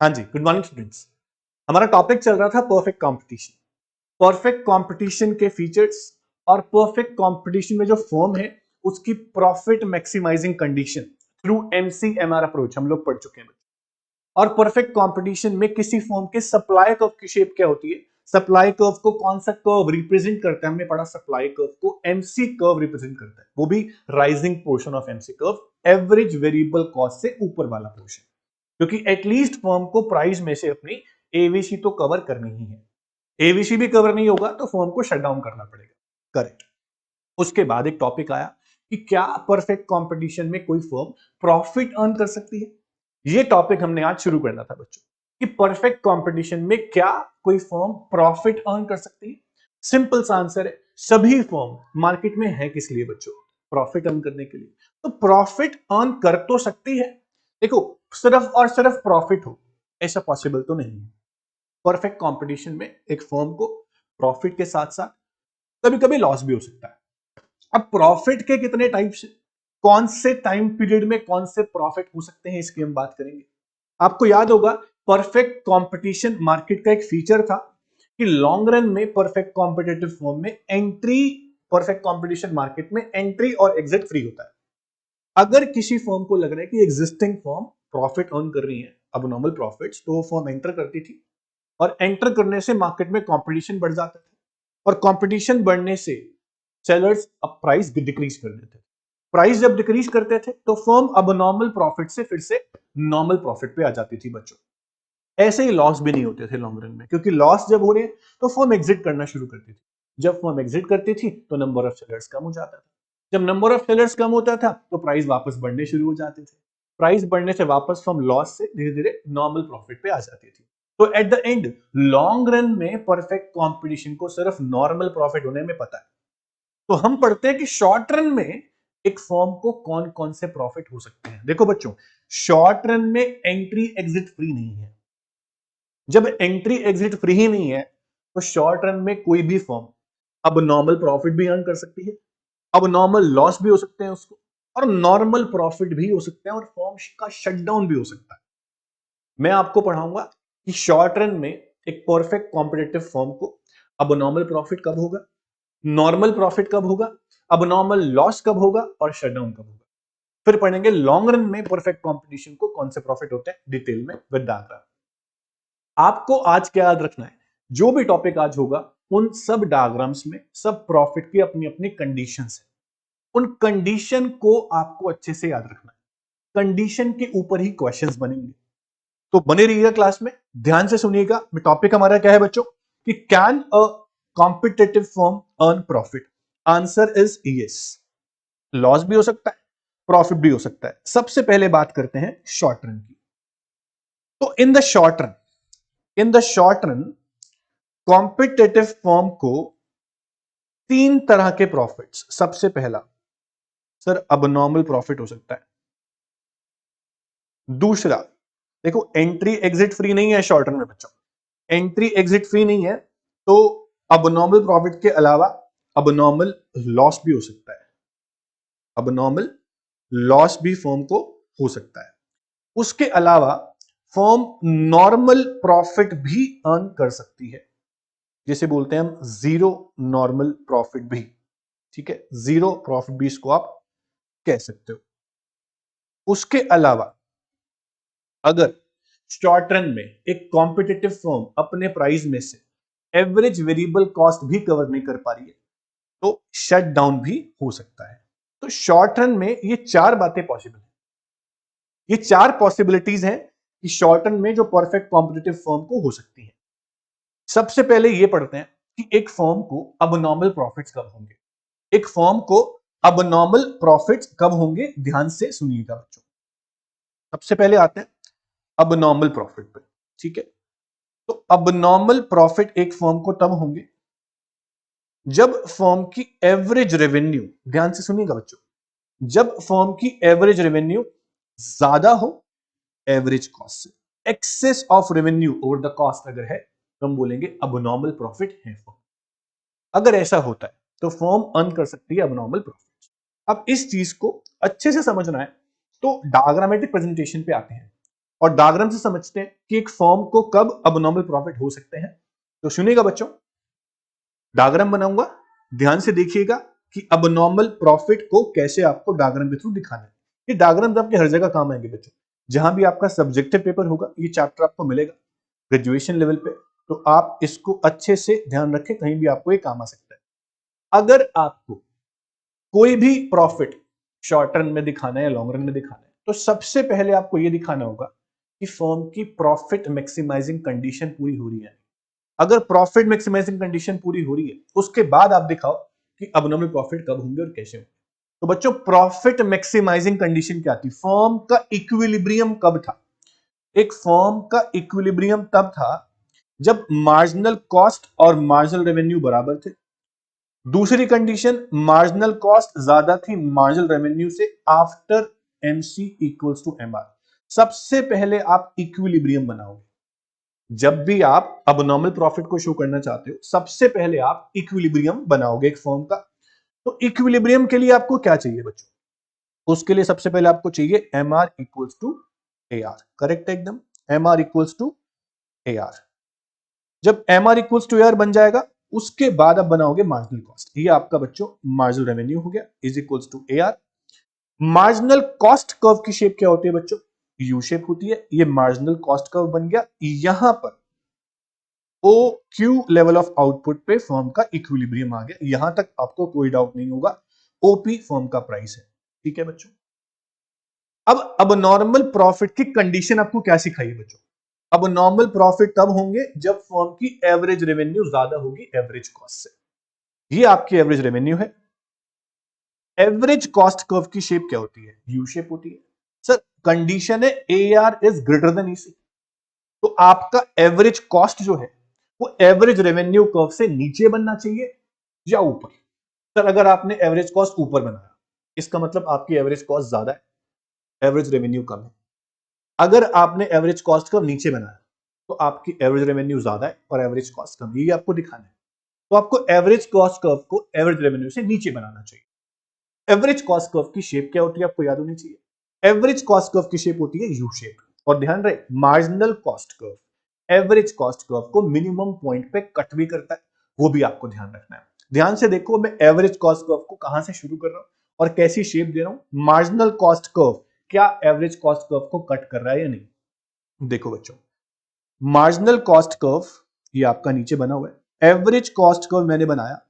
हाँ जी, good morning students. हमारा टॉपिक चल रहा था परफेक्ट कंपटीशन। परफेक्ट कंपटीशन के फीचर्स और परफेक्ट कंपटीशन में जो फर्म है उसकी profit maximising condition through MCMR approach हम लोग पढ़ चुके हैं। और परफेक्ट कंपटीशन में किसी फर्म के सप्लाई कर्व की शेप क्या होती है, सप्लाई कर्व को कौन सा कर्व रिप्रेजेंट करता है, हमने पढ़ा सप्लाई कर्व को एमसी कर्व रिप्रेजेंट करता है, वो भी rising portion of MC curve, average variable cost से ऊपर वाला पोर्शन, क्योंकि एटलीस्ट फर्म को प्राइस में से अपनी एवीसी तो कवर करनी ही है। एवीसी भी कवर नहीं होगा तो फर्म को शट डाउन करना पड़ेगा। करेक्ट। उसके बाद एक टॉपिक आया कि क्या परफेक्ट कंपटीशन में कोई फर्म प्रॉफिट अर्न कर सकती है। ये टॉपिक हमने आज शुरू करना था बच्चों, कि परफेक्ट कंपटीशन में क्या कोई फर्म प्रॉफिट अर्न कर सकती है। सिंपल सा आंसर है, सभी फर्म मार्केट में है किस लिए बच्चों, प्रॉफिट अर्न करने के लिए। तो प्रॉफिट अर्न कर तो सकती है, देखो सिर्फ और सिर्फ प्रॉफिट हो ऐसा पॉसिबल तो नहीं है। परफेक्ट कंपटीशन में एक फर्म को प्रॉफिट के साथ साथ कभी कभी लॉस भी हो सकता है। अब प्रॉफिट के कितने टाइप्स है, कौन से टाइम पीरियड में कौन से प्रॉफिट हो सकते हैं, इसकी हम बात करेंगे। आपको याद होगा परफेक्ट कंपटीशन मार्केट का एक फीचर था कि लॉन्ग रन में परफेक्ट कॉम्पिटेटिव फर्म में एंट्री, परफेक्ट कंपटीशन मार्केट में एंट्री और एग्जिट फ्री होता है। अगर किसी फर्म को लग रहा है कि एग्जिस्टिंग फर्म प्रॉफिट अर्न कर रही है, अब नॉर्मल प्रॉफिट्स, तो वो फर्म एंटर करती थी और एंटर करने से मार्केट में कंपटीशन बढ़ जाता था और कंपटीशन बढ़ने से सेलर्स अब प्राइस डिक्रीज कर देते थे। प्राइस जब डिक्रीज करते थे तो फर्म अब नॉर्मल प्रॉफिट से फिर से नॉर्मल प्रॉफिट पे आ जाती थी बच्चों। ऐसे ही लॉस भी नहीं होते थे लॉन्ग रन में, क्योंकि लॉस जब हो रहे तो फर्म एग्जिट करना शुरू करती थी। जब फर्म एग्जिट करती थी तो नंबर ऑफ सेलर्स कम हो जाता था। जब नंबर ऑफ सेलर्स कम होता था तो प्राइस वापस बढ़ने शुरू हो जाते थे। प्राइस बढ़ने से वापस फर्म लॉस से धीरे धीरे नॉर्मल प्रॉफिट पे आ जाती थी। तो at the end long run में परफेक्ट कंपटीशन को सिर्फ नॉर्मल प्रॉफिट होने में पता है। तो हम पढ़ते हैं कि शॉर्ट रन में एक फर्म को कौन कौन से प्रॉफिट हो सकते हैं। देखो बच्चों, शॉर्ट रन में एंट्री एग्जिट फ्री नहीं है। जब एंट्री एग्जिट फ्री ही नहीं है तो शॉर्ट रन में कोई भी फर्म अब नॉर्मल प्रॉफिट भी अर्न कर सकती है, अब नॉर्मल लॉस भी हो सकते हैं उसको, और नॉर्मल प्रॉफिट भी हो सकते हैं, और फर्म का शटडाउन भी हो सकता है। मैं आपको पढ़ाऊंगा कि शॉर्ट रन में एक परफेक्ट कॉम्पिटेटिव फर्म को अब नॉर्मल प्रॉफिट कब होगा, नॉर्मल प्रॉफिट कब होगा, अब नॉर्मल लॉस कब होगा और शटडाउन कब होगा। फिर पढ़ेंगे लॉन्ग रन में परफेक्ट कंपटीशन को कौन से प्रॉफिट होते हैं डिटेल में विद डायग्राम। आपको आज क्या याद रखना है, जो भी टॉपिक आज होगा उन सब डायग्राम्स में सब प्रॉफिट की अपनी अपनी कंडीशंस है। उन कंडीशन को आपको अच्छे से याद रखना है, कंडीशन के ऊपर ही क्वेश्चंस बनेंगे। तो बने रहिएगा क्लास में, ध्यान से सुनिएगा। टॉपिक हमारा क्या है बच्चों, कि can a competitive firm earn profit. Answer is yes, loss भी हो सकता है, प्रॉफिट भी हो सकता है। सबसे पहले बात करते हैं शॉर्ट रन की। तो in the short run competitive firm को तीन तरह के प्रॉफिट्स, सबसे पहला सर अब नॉर्मल प्रॉफिट हो सकता है। दूसरा, देखो एंट्री एग्जिट फ्री नहीं है शॉर्ट रन में बच्चों, एंट्री एग्जिट फ्री नहीं है, तो अब नॉर्मल प्रॉफिट के अलावा अब नॉर्मल लॉस भी हो सकता है, अब नॉर्मल लॉस भी फर्म को हो सकता है। उसके अलावा फर्म नॉर्मल प्रॉफिट भी अर्न कर सकती है, जिसे बोलते हैं हम जीरो नॉर्मल प्रॉफिट भी। ठीक है, जीरो प्रॉफिट भी इसको आप कह सकते हो। उसके अलावा अगर शॉर्ट रन में एक कॉम्पिटिटिव फर्म अपने प्राइस में से एवरेज वेरिएबल कॉस्ट भी कवर नहीं कर पा रही है तो शट डाउन भी हो सकता है। तो शॉर्ट रन में ये चार बातें पॉसिबल है, ये चार पॉसिबिलिटीज हैं कि शॉर्ट रन में जो परफेक्ट कॉम्पिटिटिव फर्म को हो सकती है। सबसे पहले ये पढ़ते हैं कि एक फर्म को अब नॉर्मल प्रॉफिट्स कब होंगे, एक फर्म को अब नॉर्मल प्रॉफिट्स कब होंगे, ध्यान से सुनिएगा बच्चों। सबसे पहले आते हैं अब नॉर्मल प्रॉफिट पे। ठीक है, तो अब नॉर्मल प्रॉफिट एक फर्म को तब होंगे जब फर्म की एवरेज रेवेन्यू, ध्यान से सुनिएगा बच्चों, जब फर्म की एवरेज रेवेन्यू ज्यादा हो एवरेज कॉस्ट से, excess of revenue over the cost अगर है तो हम बोलेंगे अब नॉर्मल प्रॉफिट है फर्म। अगर ऐसा होता है तो फर्म अर्न कर सकती है अब नॉर्मल प्रॉफिट। अब इस चीज को अच्छे से समझना है तो डायग्रामेटिक प्रेजेंटेशन पे आते हैं। और डायग्राम से समझते हैं कि एक फर्म को कब अबनॉर्मल प्रॉफिट हो सकते हैं। तो सुनिएगा बच्चों, डायग्राम बनाऊंगा, ध्यान से देखिएगा कि अबनॉर्मल प्रॉफिट को कैसे आपको डायग्राम के थ्रू दिखाना है। ये डायग्राम आपके हर जगह काम आएंगे बच्चों, जहां भी आपका सब्जेक्टिव पेपर होगा ये चैप्टर आपको मिलेगा ग्रेजुएशन लेवल पे, तो आप इसको अच्छे से ध्यान रखें, कहीं भी आपको ये काम आ सकता है। अगर आपको कोई भी प्रॉफिट शॉर्ट रन में दिखाना है या लॉन्ग रन में दिखाना है, तो सबसे पहले आपको यह दिखाना होगा कि फर्म की प्रॉफिट मैक्सिमाइजिंग कंडीशन पूरी हो रही है। अगर प्रॉफिट मैक्सिमाइजिंग कंडीशन पूरी हो रही है, उसके बाद आप दिखाओ कि अबनॉर्मल प्रॉफिट कब होंगे और कैसे होंगे। तो बच्चों, प्रॉफिट मैक्सिमाइजिंग कंडीशन क्या थी? फर्म का इक्विलिब्रियम कब था? एक फर्म का इक्विलिब्रियम तब था जब मार्जिनल कॉस्ट और मार्जिनल रेवेन्यू बराबर थे। दूसरी कंडीशन, मार्जिनल कॉस्ट ज्यादा थी मार्जिनल रेवेन्यू से after MC equals to MR. सबसे पहले आप इक्विलिब्रियम बनाओगे। जब भी आप अबनॉर्मल प्रॉफिट को शो करना चाहते हो, सबसे पहले आप इक्विलिब्रियम बनाओगे एक फर्म का। तो इक्विलिब्रियम के लिए आपको क्या चाहिए बच्चों? उसके लिए सबसे पहले आपको चाहिए M R equals to A R. Correct है एकदम, M R equals to A R. जब M R equals to A R बन जाएगा, उसके बाद आप बनाओगे मार्जिनल कॉस्ट। ये आपका बच्चों मार्जिनल रेवेन्यू हो गया, is equals to A R. Marginal cost curve की शेप क्या होती है बच्चों? यू शेप होती है। ये मार्जिनल कॉस्ट कर्व बन गया। यहां पर O Q level of output पे फर्म का इक्विलिब्रियम आ गया। यहां तक आपको कोई डाउट नहीं होगा। ओपी फर्म का प्राइस है। ठीक है बच्चों। अब नॉर्मल प्रॉफिट की कंडीशन आपको क्या सिखाई है बच्चों? अब नॉर्मल प्रॉफिट तब होंगे जब फर्म की एवरेज रेवेन्यू ज्यादा होगी एवरेज कॉस्ट से। ये आपकी एवरेज रेवेन्यू है। एवरेज कॉस्ट कर्व की शेप क्या होती है? यू शेप होती है। सर, कंडीशन है A are is greater than EC. तो आपका एवरेज कॉस्ट जो है वो एवरेज रेवेन्यू कर्व से नीचे बनना चाहिए या ऊपर? सर, अगर आपने एवरेज कॉस्ट ऊपर बनाया, इसका मतलब आपकी एवरेज कॉस्ट ज्यादा है, एवरेज रेवेन्यू कम है। अगर आपने एवरेज कॉस्ट कर्व नीचे बनाया, तो आपकी एवरेज रेवेन्यू ज्यादा है और एवरेज कॉस्ट कम है। ये आपको दिखाना है। तो आपको एवरेज कॉस्ट कर्व को एवरेज रेवेन्यू से नीचे बनाना चाहिए। एवरेज कॉस्ट कर्व की शेप क्या होती है आपको याद होनी चाहिए। एवरेज कॉस्ट कर्व की शेप होती है यू शेप। और ध्यान रहे, marginal cost curve average cost curve को मिनिमम पॉइंट पे कट भी करता है, वो भी आपको ध्यान रखना है। ध्यान से देखो, मैं एवरेज कॉस्ट कर्व को कहां से शुरू कर रहा हूं और कैसी शेप दे रहा हूं। मार्जिनल कॉस्ट कर्व क्या एवरेज कॉस्ट कर्व को कट कर रहा है या नहीं? देखो बच्चों, मार्जिनल कॉस्ट कर्व ये आपका नीचे बना हुआ है। एवरेज कॉस्ट कर्व मैंने बनाया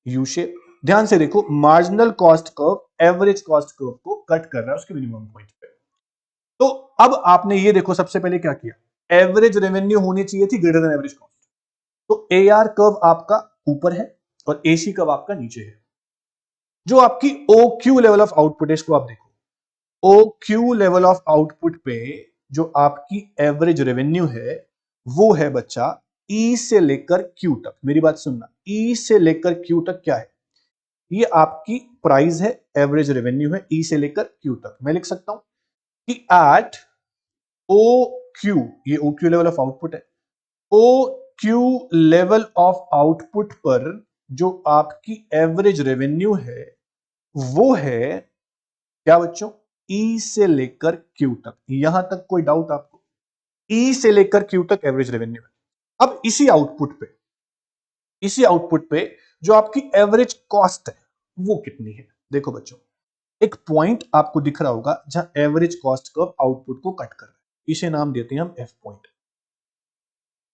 यू शेप। ध्यान से देखो, marginal cost curve average cost curve को कट कर रहा है उसके मिनिमम पॉइंट पे। तो अब आपने ये देखो, सबसे पहले क्या किया, एवरेज रेवेन्यू होनी चाहिए थी ग्रेटर देन एवरेज कॉस्ट। तो ए आर कर्व आपका ऊपर है और एसी कर्व आपका नीचे है। जो आपकी O Q level of output है, इसको आप देखो। O Q level of output पे जो आपकी एवरेज रेवेन्यू है वो है बच्चा ई से लेकर क्यू तक। मेरी बात सुनना, ई से लेकर क्यू तक क्या है? ये आपकी प्राइस है, एवरेज रेवेन्यू है, ई से लेकर क्यू तक। मैं लिख सकता हूं कि एट ओ क्यू, ये O Q level of output है, O Q level of output पर जो आपकी एवरेज रेवेन्यू है वो है क्या बच्चों? ई से लेकर क्यू तक। यहां तक कोई डाउट आपको? ई से लेकर क्यू तक एवरेज रेवेन्यू है। अब इसी आउटपुट पे जो आपकी एवरेज कॉस्ट है वो कितनी है? देखो बच्चों, एक पॉइंट आपको दिख रहा होगा जहां एवरेज कॉस्ट कर्व आउटपुट को कट कर रहा है। इसे नाम देते हैं हम एफ पॉइंट।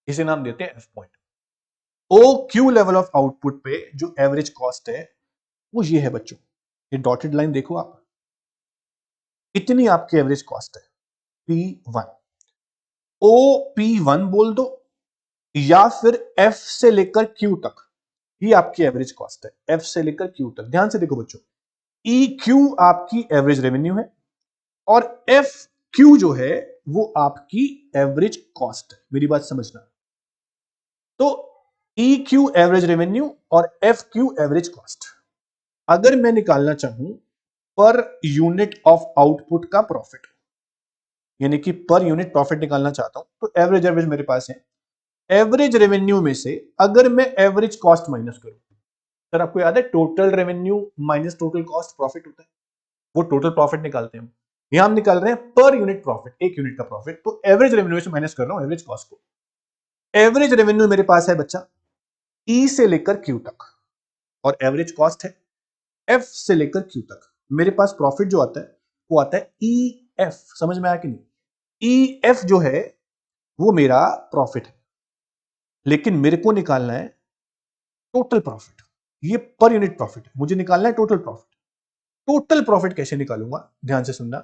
इसे नाम देते हैं F point. O Q level of output पे जो एवरेज कॉस्ट है वो ये है बच्चों। ये डॉटेड लाइन देखो आप, इतनी आपकी एवरेज कॉस्ट है P1। ओ P1 बोल दो या फिर F से लेकर Q तक, ये आपकी एवरेज कॉस्ट है। F से लेकर Q तक। ध्यान से देखो बच्चों, EQ आपकी एवरेज रेवेन्यू है और FQ जो है वो आपकी एवरेज कॉस्ट है। मेरी बात समझना। तो EQ एवरेज रेवेन्यू और FQ एवरेज कॉस्ट। अगर मैं निकालना चाहूं पर यूनिट ऑफ आउटपुट का प्रॉफिट, यानी कि पर यूनिट प्रॉफिट निकालना चाहता हूं, तो एवरेज मेरे पास है। एवरेज रेवेन्यू में से अगर मैं एवरेज कॉस्ट माइनस करूं, सर आपको याद है total revenue minus total cost profit होता है, वो टोटल प्रॉफिट निकालते हैं हम। यहां हम निकाल रहे हैं पर यूनिट प्रॉफिट, एक यूनिट का प्रॉफिट। तो एवरेज रेवेन्यू से माइनस कर रहा हूं एवरेज कॉस्ट को। एवरेज रेवेन्यू मेरे पास है बच्चा ई से लेकर क्यू तक, और एवरेज कॉस्ट है एफ से लेकर क्यू तक। मेरे पास प्रॉफिट जो आता है वो आता है ई एफ। समझ में आया कि नहीं? ई एफ जो है वो मेरा प्रॉफिट है, लेकिन मेरे को निकालना है टोटल प्रॉफिट। ये पर यूनिट प्रॉफिट है, मुझे निकालना है टोटल प्रॉफिट। टोटल प्रॉफिट कैसे निकालूंगा, ध्यान से सुनना।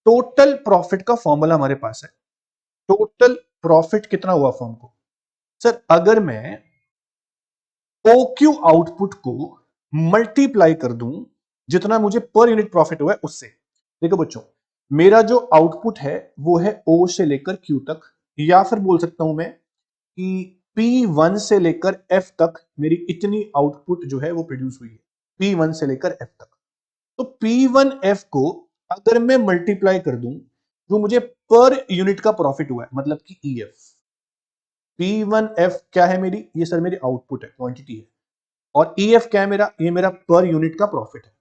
टोटल प्रॉफिट का फॉर्मूला हमारे पास है। टोटल प्रॉफिट कितना हुआ फर्म को? सर अगर मैं ओक्यू आउटपुट को मल्टीप्लाई कर दूं जितना मुझे पर यूनिट प्रॉफिट हुआ है उससे। देखो बच्चों, मेरा जो आउटपुट है वो है ओ से लेकर क्यू तक, या फिर बोल सकता हूं मैं कि P1 से लेकर F तक मेरी इतनी आउटपुट जो है वो प्रोड्यूस हुई है, P1 से लेकर F तक। तो P1F को अगर मैं मल्टीप्लाई कर दूं जो मुझे पर यूनिट का प्रॉफिट हुआ है, मतलब कि EF। P1F क्या है मेरी? ये सर मेरी आउटपुट है, क्वांटिटी है। और EF क्या है मेरा? ये मेरा पर यूनिट का प्रॉफिट है।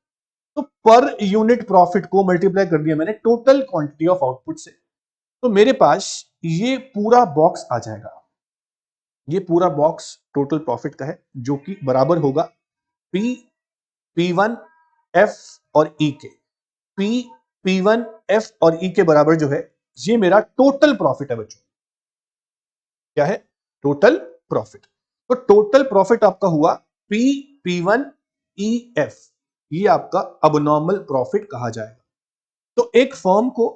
तो पर यूनिट प्रॉफिट को मल्टीप्लाई कर दिया मैंने टोटल क्वांटिटी ऑफ आउटपुट से, तो मेरे पास ये पूरा बॉक्स आ जाएगा। ये पूरा बॉक्स टोटल प्रॉफिट का है, जो कि बराबर होगा P, P1, F और E के। P, P1, F और E के बराबर जो है ये मेरा टोटल प्रॉफिट है बच्चों। क्या है? Total profit. तो टोटल प्रॉफिट आपका हुआ P, P1, E, F। ये आपका अबनॉर्मल प्रॉफिट कहा जाएगा। तो एक फर्म को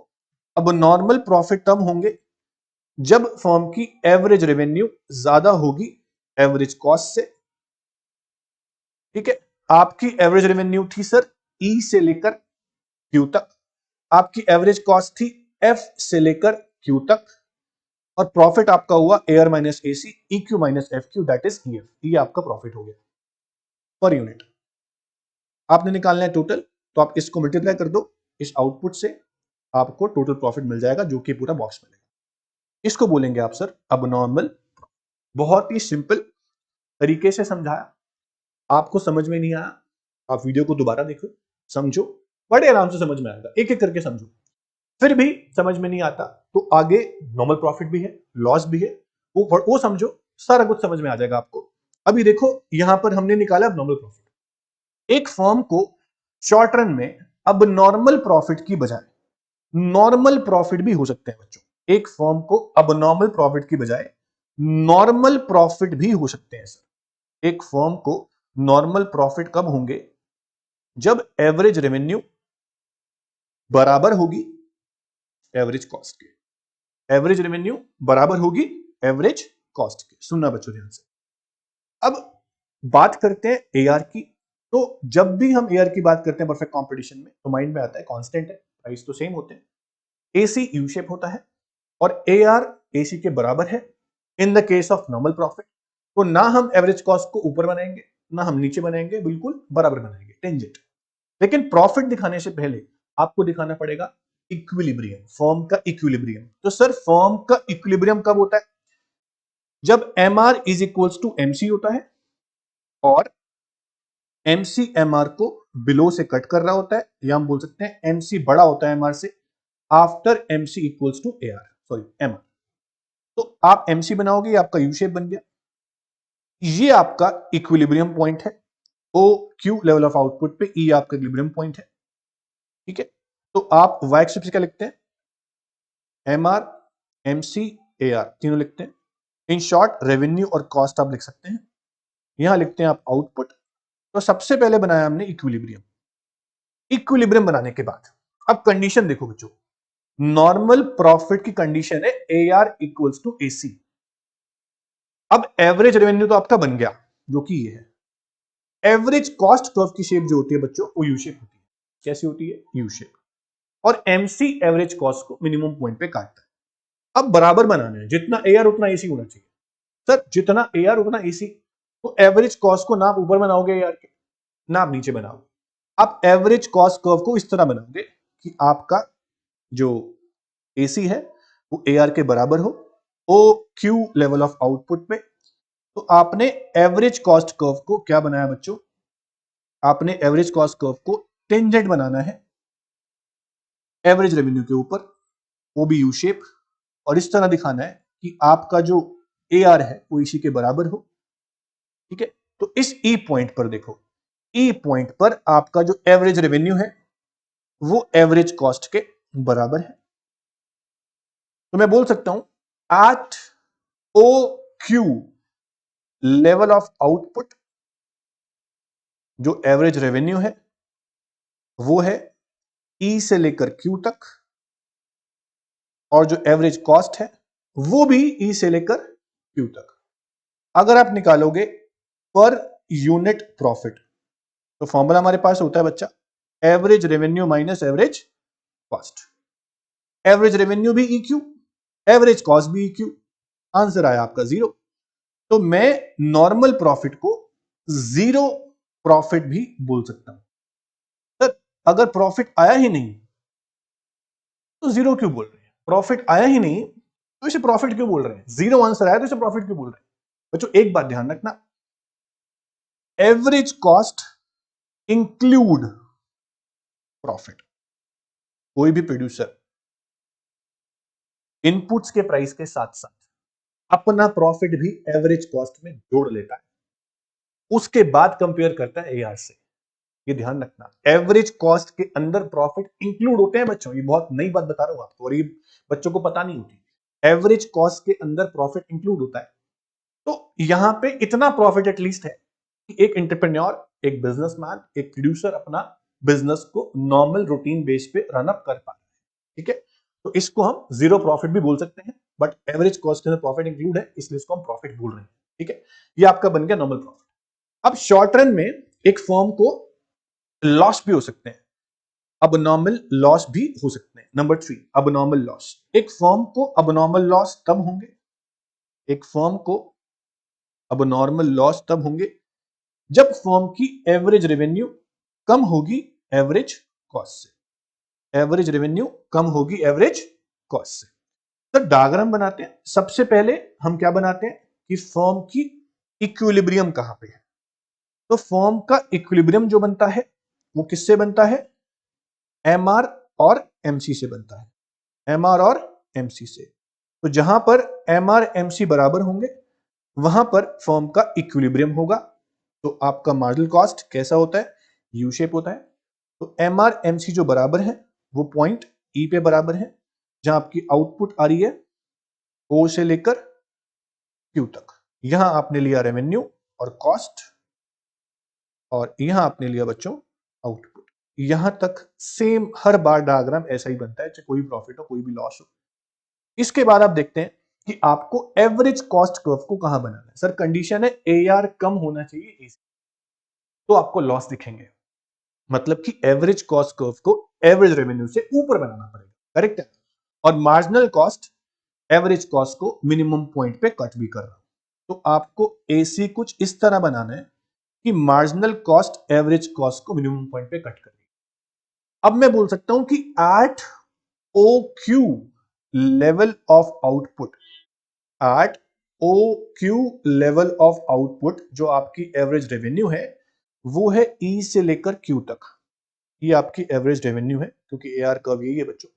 अबनॉर्मल प्रॉफिट तब होंगे जब फर्म की एवरेज रेवेन्यू ज्यादा होगी एवरेज कॉस्ट से। ठीक है, आपकी एवरेज रेवेन्यू थी सर ई से लेकर क्यू तक, आपकी एवरेज कॉस्ट थी एफ से लेकर क्यू तक, और प्रॉफिट आपका हुआ AR minus AC E Q minus F Q, that is EF. ये आपका प्रॉफिट हो गया पर यूनिट। आपने निकालना है टोटल, तो आप इसको मल्टीप्लाई कर दो इस आउटपुट से, आपको टोटल प्रॉफिट मिल जाएगा जो कि पूरा बॉक्स मिलेगा। इसको बोलेंगे आप सर अबनॉर्मल। बहुत ही सिंपल तरीके से समझाया। आपको समझ में नहीं आया, आप वीडियो को दोबारा देखो, समझो, बड़े आराम से समझ में आएगा, एक एक करके समझो। फिर भी समझ में नहीं आता तो आगे नॉर्मल प्रॉफिट भी है, लॉस भी है, वो समझो, सारा कुछ समझ में आ जाएगा आपको। अभी देखो यहां पर हमने निकाला अब नॉर्मल प्रॉफिट। एक फर्म को शॉर्ट रन में अब नॉर्मल प्रॉफिट की बजाय नॉर्मल प्रॉफिट भी हो सकते हैं बच्चों। एक फर्म को अब नॉर्मल प्रॉफिट की बजाय नॉर्मल प्रॉफिट भी हो सकते हैं सर। एक फर्म को नॉर्मल प्रॉफिट कब होंगे? जब एवरेज रेवेन्यू बराबर होगी एवरेज कॉस्ट के। एवरेज रेवेन्यू बराबर होगी एवरेज कॉस्ट के। सुनना बच्चों ध्यान से। अब बात करते हैं एआर की। तो जब भी हम एआर की बात करते हैं परफेक्ट कंपटीशन में, तो माइंड में आता है कांस्टेंट है, प्राइस तो सेम होते हैं। एसी यू शेप होता है और एआर एसी के बराबर है in the case of normal profit. तो ना हम एवरेज कॉस्ट को ऊपर बनाएंगे ना हम नीचे बनाएंगे, बिल्कुल बराबर बनाएंगे, टेंजेंट। लेकिन प्रॉफिट दिखाने से पहले आपको दिखाना पड़ेगा इक्विलिब्रियम, फर्म का इक्विलिब्रियम। तो सर फर्म का इक्विलिब्रियम कब होता है? जब M R is equals to MC होता है और एमसी एम आर को बिलो से कट कर रहा होता है, या हम बोल सकते हैं एमसी बड़ा होता है एम आर से after MC equals to A R, sorry M R. तो आप एमसी बनाओगे, ये आपका यू शेप बन गया। ये आपका इक्विलिब्रियम पॉइंट है। O Q level of output पे ई आपका इक्विलिब्रियम पॉइंट है। ठीक है, तो आप वाई एक्सिस पे क्या लिखते हैं? M R, M C, A R तीनों लिखते हैं। इन शॉर्ट रेवेन्यू और कॉस्ट आप लिख सकते हैं। यहां लिखते हैं आप आउटपुट। तो सबसे पहले बनाया हमने इक्विलिब्रियम। इक्विलिब्रियम बनाने के बाद अब कंडीशन देखो बच्चों, नॉर्मल प्रॉफिट की कंडीशन है ए आर इक्वल्स टू ए सी। अब एवरेज रेवेन्यू तो आपका बन गया जो कि ये है। एवरेज कॉस्ट कर्व की शेप जो होती है बच्चों वो यू शेप होती है। कैसी होती है? U shape. और एमसी एवरेज कॉस्ट को मिनिमम पॉइंट पे काटता है। अब बराबर बनाना है, जितना एआर उतना एसी होना चाहिए। सर जितना एआर उतना एसी, तो एवरेज कॉस्ट को ना आप ऊपर बनाओगे एआर के ना आप नीचे बनाओगे। आप एवरेज कॉस्ट कर्व को इस तरह बनाओगे कि आपका जो एसी है वो एआर के बराबर हो O Q level of output में। तो आपने एवरेज कॉस्ट कर्व को क्या बनाया बच्चों? आपने एवरेज कॉस्ट कर्व को टेंजेंट बनाना है एवरेज रेवेन्यू के ऊपर, वो भी यू शेप, और इस तरह दिखाना है कि आपका जो AR है वो इसी के बराबर हो। ठीक है, तो इस ई पॉइंट पर देखो, ई पॉइंट पर आपका जो एवरेज रेवेन्यू है वो एवरेज कॉस्ट के बराबर है। तो मैं बोल सकता हूं at O Q level of output, जो एवरेज रेवेन्यू है वो है ई से लेकर क्यू तक, और जो एवरेज कॉस्ट है वो भी ई से लेकर क्यू तक। अगर आप निकालोगे पर यूनिट प्रॉफिट, तो फॉर्मूला हमारे पास होता है बच्चा average revenue minus average cost. Average revenue भी EQ, एवरेज कॉस्ट भी EQ, आंसर आया आपका 0। तो मैं नॉर्मल प्रॉफिट को जीरो प्रॉफिट भी बोल सकता हूं। सर अगर प्रॉफिट आया ही नहीं तो जीरो क्यों बोल रहे हैं? प्रॉफिट आया ही नहीं तो इसे प्रॉफिट क्यों बोल रहे हैं? जीरो आंसर आया तो इसे प्रॉफिट क्यों बोल रहे हैं? बच्चों एक बात ध्यान रखना, एवरेज कॉस्ट इंक्लूड प्रॉफिट। कोई भी प्रोड्यूसर इनपुट्स के प्राइस के साथ साथ अपना प्रॉफिट भी एवरेज कॉस्ट में जोड़ लेता है, उसके बाद कंपेयर करता है AR से। ये ध्यान रखना, एवरेज कॉस्ट के अंदर प्रॉफिट इंक्लूड होते हैं बच्चों, ये बहुत नई बात बता रहा हूं आपको और ये बच्चों को पता नहीं होती। एवरेज कॉस्ट के अंदर प्रॉफिट इंक्लूड होता है। तो यहां पे इतना प्रॉफिट एटलीस्ट है कि एक एंटरप्रेन्योर, एक बिजनेसमैन, एक प्रोड्यूसर अपना बिजनेस को नॉर्मल रूटीन बेस पे रन अप कर पा रहा है। ठीक है, तो इसको हम जीरो प्रॉफिट भी बोल सकते हैं, बट एवरेज कॉस्ट के अंदर प्रॉफिट इंक्लूड है इसलिए इसको हम प्रॉफिट बोल रहे हैं। ठीक है, ये आपका बन गया नॉर्मल प्रॉफिट। अब शॉर्ट रन में एक फर्म को लॉस भी हो सकते हैं, अबनॉर्मल लॉस भी हो सकते हैं। Number 3, abnormal loss. एक फर्म को अबनॉर्मल लॉस तब होंगे, एक फर्म को अबनॉर्मल लॉस तब होंगे जब फर्म की एवरेज रेवेन्यू कम होगी एवरेज कॉस्ट से। एवरेज रेवेन्यू कम होगी एवरेज कॉस्ट से। तो डायग्राम बनाते हैं। सबसे पहले हम क्या बनाते हैं कि फर्म की इक्विलिब्रियम कहां पे है। तो फर्म का इक्विलिब्रियम जो बनता है वो किससे बनता है? MR और MC से बनता है। MR और MC से। तो जहां पर MR MC बराबर होंगे वहां पर फर्म का इक्विलिब्रियम होगा। तो आपका मार्जिनल कॉस्ट कैसा होता है? यू शेप होता है। तो MR MC जो बराबर है वो पॉइंट E पे बराबर है, जहां आपकी आउटपुट आ रही है O से लेकर Q तक। यहां आपने लिया रेवेन्यू और कॉस्ट, और यहां आपने लिया बच्चों आउटपुट। यहां तक सेम हर बार डायग्राम ऐसा ही बनता है, चाहे कोई प्रॉफिट हो कोई भी लॉस हो। इसके बाद आप देखते हैं कि आपको एवरेज कॉस्ट कर्व को कहां बनाना है। सर कंडीशन है AR कम होना चाहिए AC, तो आपको लॉस दिखेंगे। मतलब कि एवरेज कॉस्ट कर्व को एवरेज रेवेन्यू से ऊपर बनाना पड़ेगा, करेक्ट है। और मार्जिनल कॉस्ट एवरेज कॉस्ट को मिनिमम पॉइंट पे कट भी कर रहा हूं। तो आपको AC कुछ इस तरह बनाना है कि मार्जिनल कॉस्ट एवरेज कॉस्ट को मिनिमम पॉइंट पे कट कर रही है। अब मैं बोल सकता हूं कि at OQ level of output, at OQ level of output जो आपकी एवरेज रेवेन्यू है वो है E से लेकर Q तक। ये आपकी एवरेज रेवेन्यू है क्योंकि AR कर्व यही है बच्चों,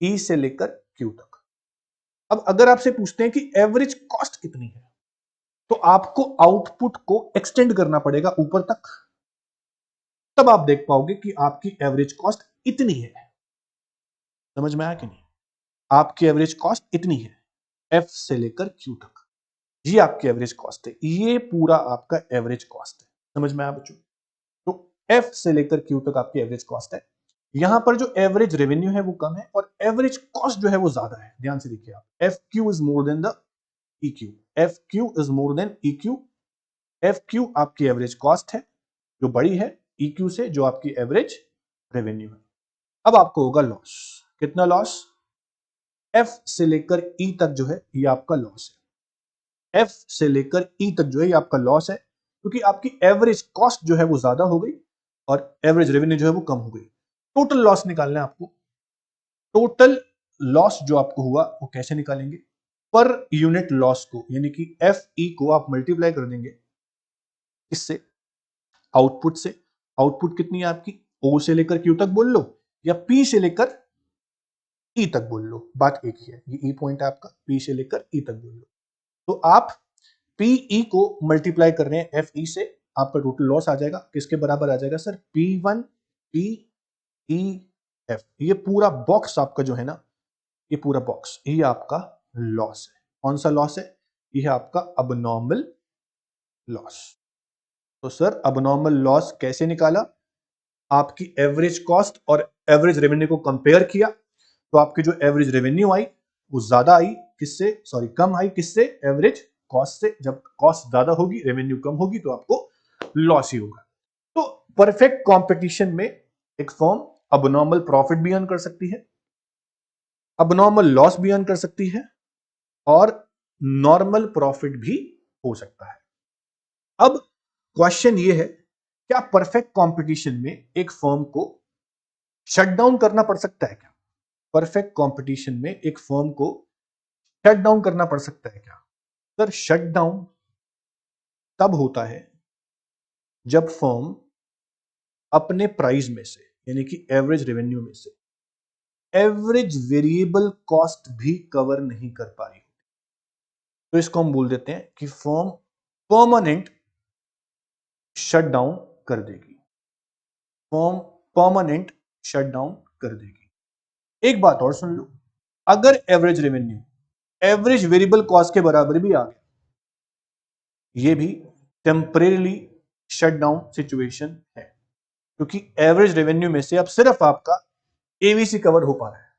E से लेकर Q तक। अब अगर आपसे पूछते हैं कि एवरेज कॉस्ट कितनी है, तो आपको आउटपुट को एक्सटेंड करना पड़ेगा ऊपर तक, तब आप देख पाओगे कि आपकी एवरेज कॉस्ट इतनी है। समझ में आया कि नहीं? आपकी एवरेज कॉस्ट इतनी है F से लेकर Q तक, ये आपकी एवरेज कॉस्ट है। ये पूरा आपका एवरेज कॉस्ट है। समझ में आया बच्चों? तो F से लेकर Q तक आपकी एवरेज कॉस्ट है। यहां पर जो एवरेज रेवेन्यू है वो कम है और एवरेज कॉस्ट जो है वो ज्यादा है। ध्यान से देखिए आप, FQ is more then the EQ, FQ is more then EQ। FQ आपकी एवरेज कॉस्ट है जो बड़ी है EQ से, जो आपकी एवरेज रेवेन्यू है। अब आपको होगा लॉस। कितना लॉस? F से लेकर E तक जो है ये आपका लॉस है। F से लेकर E तक जो है ये आपका लॉस है क्योंकि आपकी एवरेज कॉस्ट जो है वो ज्यादा हो गई और एवरेज रेवेन्यू जो है वो कम हो गई। टोटल लॉस निकालना है आपको। टोटल लॉस जो आपको हुआ वो कैसे निकालेंगे? पर यूनिट लॉस को, यानी कि FE को आप मल्टीप्लाई कर देंगे किससे? आउटपुट से। आउटपुट कितनी है आपकी? O से लेकर Q तक बोल लो या P से लेकर ई तक बोल लो, बात एक ही है। ये ई पॉइंट है आपका, पी से लेकर ई तक बोल लो। तो आप पीई को मल्टीप्लाई कर रहे हैं एफ ई से, आपका टोटल लॉस आ जाएगा, किसके बराबर आ जाएगा sir? P1 P E F. ये पूरा बॉक्स आपका जो है ना, ये पूरा बॉक्स ये आपका लॉस है। कौन सा लॉस है? ये है आपका अबनॉर्मल लॉस। तो सर अबनॉर्मल लॉस कैसे निकाला? आपकी एवरेज कॉस्ट और एवरेज रेवेन्यू को कंपेयर किया, तो आपकी जो एवरेज रेवेन्यू आई वो ज्यादा आई, किससे? सॉरी, कम आई, किससे? एवरेज कॉस्ट से। जब कॉस्ट ज्यादा होगी, रेवेन्यू कम होगी, तो आपको लॉस ही होगा। तो परफेक्ट कंपटीशन में एक फर्म अबनॉर्मल प्रॉफिट भी अर्न कर सकती है, अबनॉर्मल लॉस भी अर्न कर सकती है, और नॉर्मल प्रॉफिट भी हो सकता है। अब क्वेश्चन ये है, क्या परफेक्ट कंपटीशन में एक फर्म को शट डाउन करना पड़ सकता है क्या? परफेक्ट कंपटीशन में एक फर्म को शट डाउन करना पड़ सकता है क्या? सर शट डाउन तब होता है जब फर्म अपने प्राइस में से, यानी कि एवरेज रेवेन्यू में से, एवरेज वेरिएबल कॉस्ट भी कवर नहीं कर पा रही। तो इसको हम बोल देते हैं कि फर्म परमानेंट शट डाउन कर देगी। फर्म परमानेंट शट डाउन कर देगी। एक बात और सुन लो, अगर average revenue average variable cost के बराबर भी आ गया, ये भी टेम्परेरी शट डाउन सिचुएशन है, क्योंकि एवरेज रेवेन्यू में से अब सिर्फ आपका एवीसी कवर हो पा रहा है,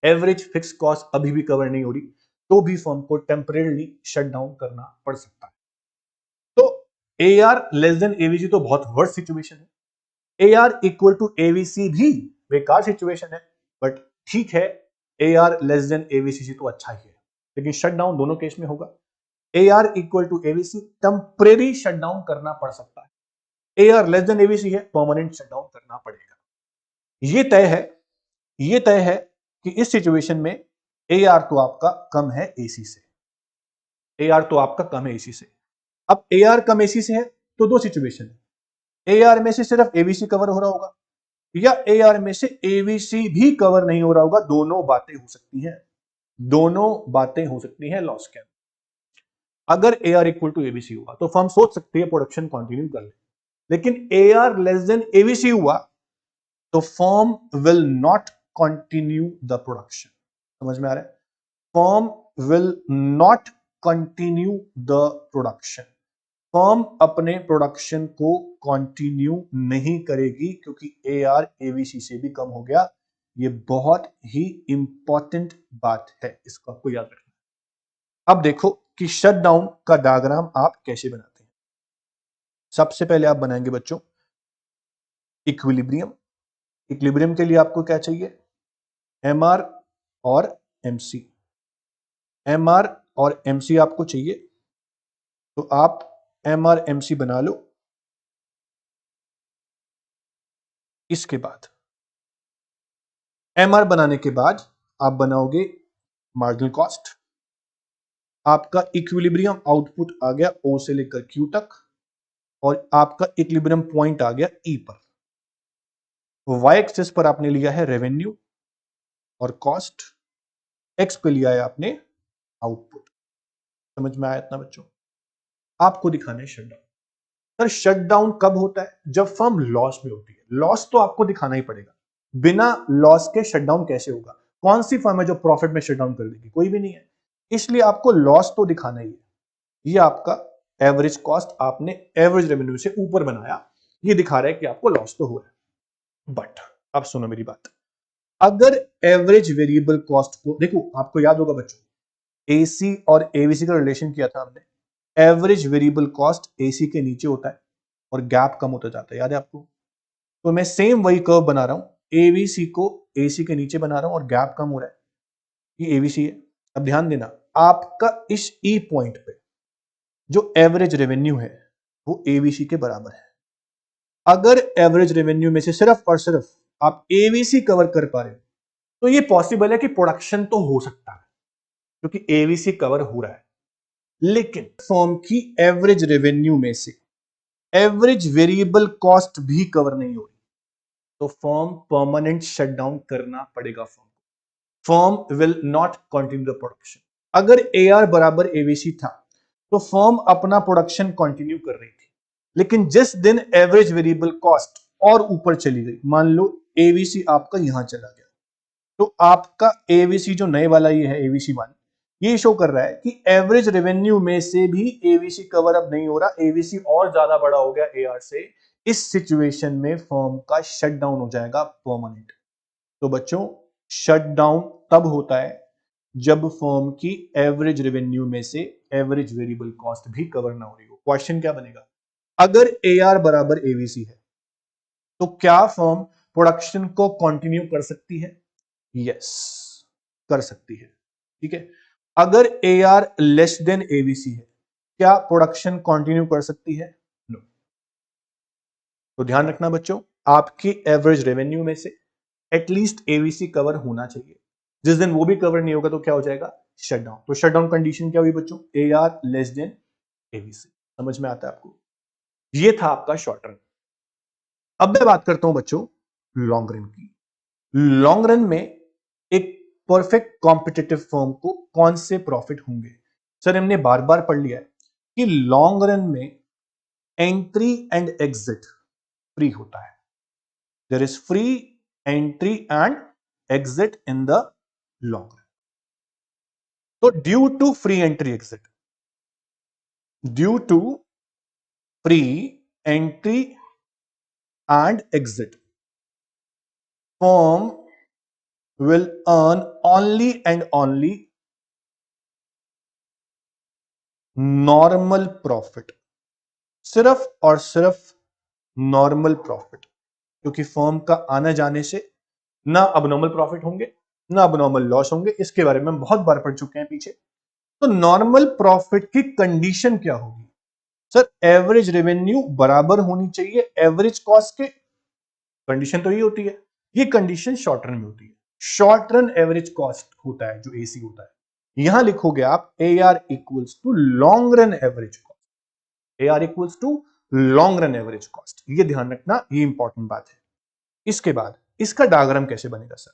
एवरेज फिक्स कॉस्ट अभी भी कवर नहीं हो रही, तो भी फर्म को टेम्परेरी शट डाउन करना पड़ सकता है। तो A R less than AVC तो बहुत वर्स्ट सिचुएशन है, A R equal to AVC भी बेकार सिचुएशन है, बट ठीक है, A R less than AVC तो अच्छा ही है, लेकिन शट डाउन दोनों केस में होगा। A R equal to AVC temporary shut down करना पड़ सकता है, A R less than AVC है, परमानेंट शट डाउन करना पड़ेगा। ये तय है, ये तय है कि इस सिचुएशन में ए आर तो आपका कम है एसी से, ए आर तो आपका कम है एसी से। अब ए आर कम एसी से है तो दो सिचुएशन है, ए आर में से सिर्फ एवीसी कवर हो रहा होगा, या ए आर में से एवीसी भी कवर नहीं हो रहा होगा। दोनों बातें हो सकती हैं, दोनों बातें हो सकती हैं लॉस के। अगर A R equal to AVC हुआ तो फर्म सोच सकती है प्रोडक्शन कंटिन्यू कर ले, लेकिन ए आर लेस देन एबीसी हुआ तो firm will not continue the production. समझ में आ रहा है? Firm will not continue the production, firm अपने प्रोडक्शन को कंटिन्यू नहीं करेगी, क्योंकि ए आर एबीसी से भी कम हो गया। ये बहुत ही इंपॉर्टेंट बात है, इसको आपको याद रखना। अब देखो कि शट डाउन का डायग्राम आप कैसे बनाते हैं। सबसे पहले आप बनाएंगे बच्चों इक्विलिब्रियम। इक्विलिब्रियम के लिए आपको क्या चाहिए? एम आर और एमसी। एम आर और एमसी आपको चाहिए, तो आप एम आर एमसी बना लो। इसके बाद एम आर बनाने के बाद आप बनाओगे मार्जिनल कॉस्ट। आपका इक्विलिब्रियम आउटपुट आ गया ओ से लेकर क्यू तक, और आपका इक्विलिब्रियम पॉइंट आ गया ई पर। वाई एक्सिस पर आपने लिया है रेवेन्यू और कॉस्ट, एक्स पे लिया है आपने आउटपुट। समझ में आया इतना बच्चों? आपको दिखाना है शटडाउन। सर शटडाउन कब होता है? जब फर्म लॉस में होती है। लॉस तो आपको दिखाना ही पड़ेगा, बिना लॉस के शटडाउन कैसे होगा? कौन सी फर्म है जो प्रॉफिट में शटडाउन कर देगी? कोई भी नहीं है, इसलिए आपको लॉस तो दिखाना ही है। ये आपका एवरेज कॉस्ट आपने एवरेज रेवेन्यू से ऊपर बनाया, ये दिखा रहा है कि आपको लॉस तो हुआ है। बट अब सुनो मेरी बात, अगर एवरेज वेरिएबल कॉस्ट को देखो, आपको याद होगा बच्चों, एसी और एवीसी का रिलेशन किया था हमने। एवरेज वेरिएबल कॉस्ट एसी के नीचे होता है और गैप कम होता जाता है, याद है आपको? तो मैं सेम वही कर्व बना रहा हूं, एवीसी को एसी के नीचे बना रहा हूं और गैप कम हो रहा है, ये एवीसी है। अब ध्यान देना, आपका इस ई पॉइंट पे जो एवरेज रेवेन्यू है वो एवीसी के बराबर है। अगर एवरेज रेवेन्यू में से सिर्फ और सिर्फ आप एवीसी कवर कर पा रहे हो, तो ये पॉसिबल है कि प्रोडक्शन तो हो सकता है, क्योंकि एवीसी कवर हो रहा है। लेकिन फर्म की एवरेज रेवेन्यू में से एवरेज वेरिएबल कॉस्ट भी कवर नहीं हो रही, तो फर्म परमानेंट शटडाउन करना पड़ेगा फर्म को। Firm will not continue the production. अगर AR बराबर ABC था तो फर्म अपना प्रोडक्शन कंटिन्यू कर रही थी, लेकिन जिस दिन एवरेज वेरिएबल कॉस्ट और ऊपर चली गई, मान लो ABC आपका यहां चला गया, तो आपका ABC जो नए वाला ये है ABC1, ये शो कर रहा है कि एवरेज रेवेन्यू में से भी ABC कवर अप नहीं हो रहा, ABC और ज्यादा बड़ा हो गया AR से। इस सिचुएशन में फर्म का शट डाउन हो जाएगा परमानेंट। तो बच्चों, शट डाउन तब होता है जब फर्म की एवरेज रेवेन्यू में से एवरेज वेरिएबल कॉस्ट भी कवर ना हो रही हो। क्वेश्चन क्या बनेगा, अगर AR बराबर ABC है तो क्या फर्म प्रोडक्शन को कंटिन्यू कर सकती है? यस, कर सकती है। ठीक है, अगर AR लेस देन ABC है, क्या प्रोडक्शन कंटिन्यू कर सकती है? नो। तो ध्यान रखना बच्चों, आपकी एवरेज रेवेन्यू में से एटलीस्ट ABC कवर होना चाहिए। जिस दिन वो भी कवर नहीं होगा तो क्या हो जाएगा? शटडाउन। तो शटडाउन कंडीशन क्या हुई बच्चों? AR less than ABC। समझ में आता है आपको? ये था आपका शॉर्ट रन। अब मैं बात करता हूं बच्चों लॉन्ग रन की। लॉन्ग रन में एक परफेक्ट कॉम्पिटिटिव फर्म को कौन से प्रॉफिट होंगे? सर, हमने बार बार पढ़ लिया है कि लॉन्ग रन में एंट्री एंड एग्जिट फ्री होता है। There is free entry and exit in the long run. तो due to free entry exit, due to free entry and exit, firm will earn only and only normal profit, सिर्फ और सिर्फ normal profit, क्योंकि firm का आने जाने से ना अबनॉर्मल प्रॉफिट होंगे ना अबनॉर्मल लॉस होंगे। इसके बारे में हम बहुत बार पढ़ चुके हैं पीछे। तो नॉर्मल प्रॉफिट की कंडीशन क्या होगी? सर, एवरेज रेवेन्यू बराबर होनी चाहिए एवरेज कॉस्ट के। कंडीशन तो ये होती है, ये कंडीशन शॉर्ट रन में होती है। शॉर्ट रन एवरेज कॉस्ट होता है जो AC होता है। यहां लिखोगे आप AR equals to long run average cost, AR equals to long run average cost. ये ध्यान रखना, ये इंपॉर्टेंट बात है। इसके बाद इसका डायग्राम कैसे बनेगा सर?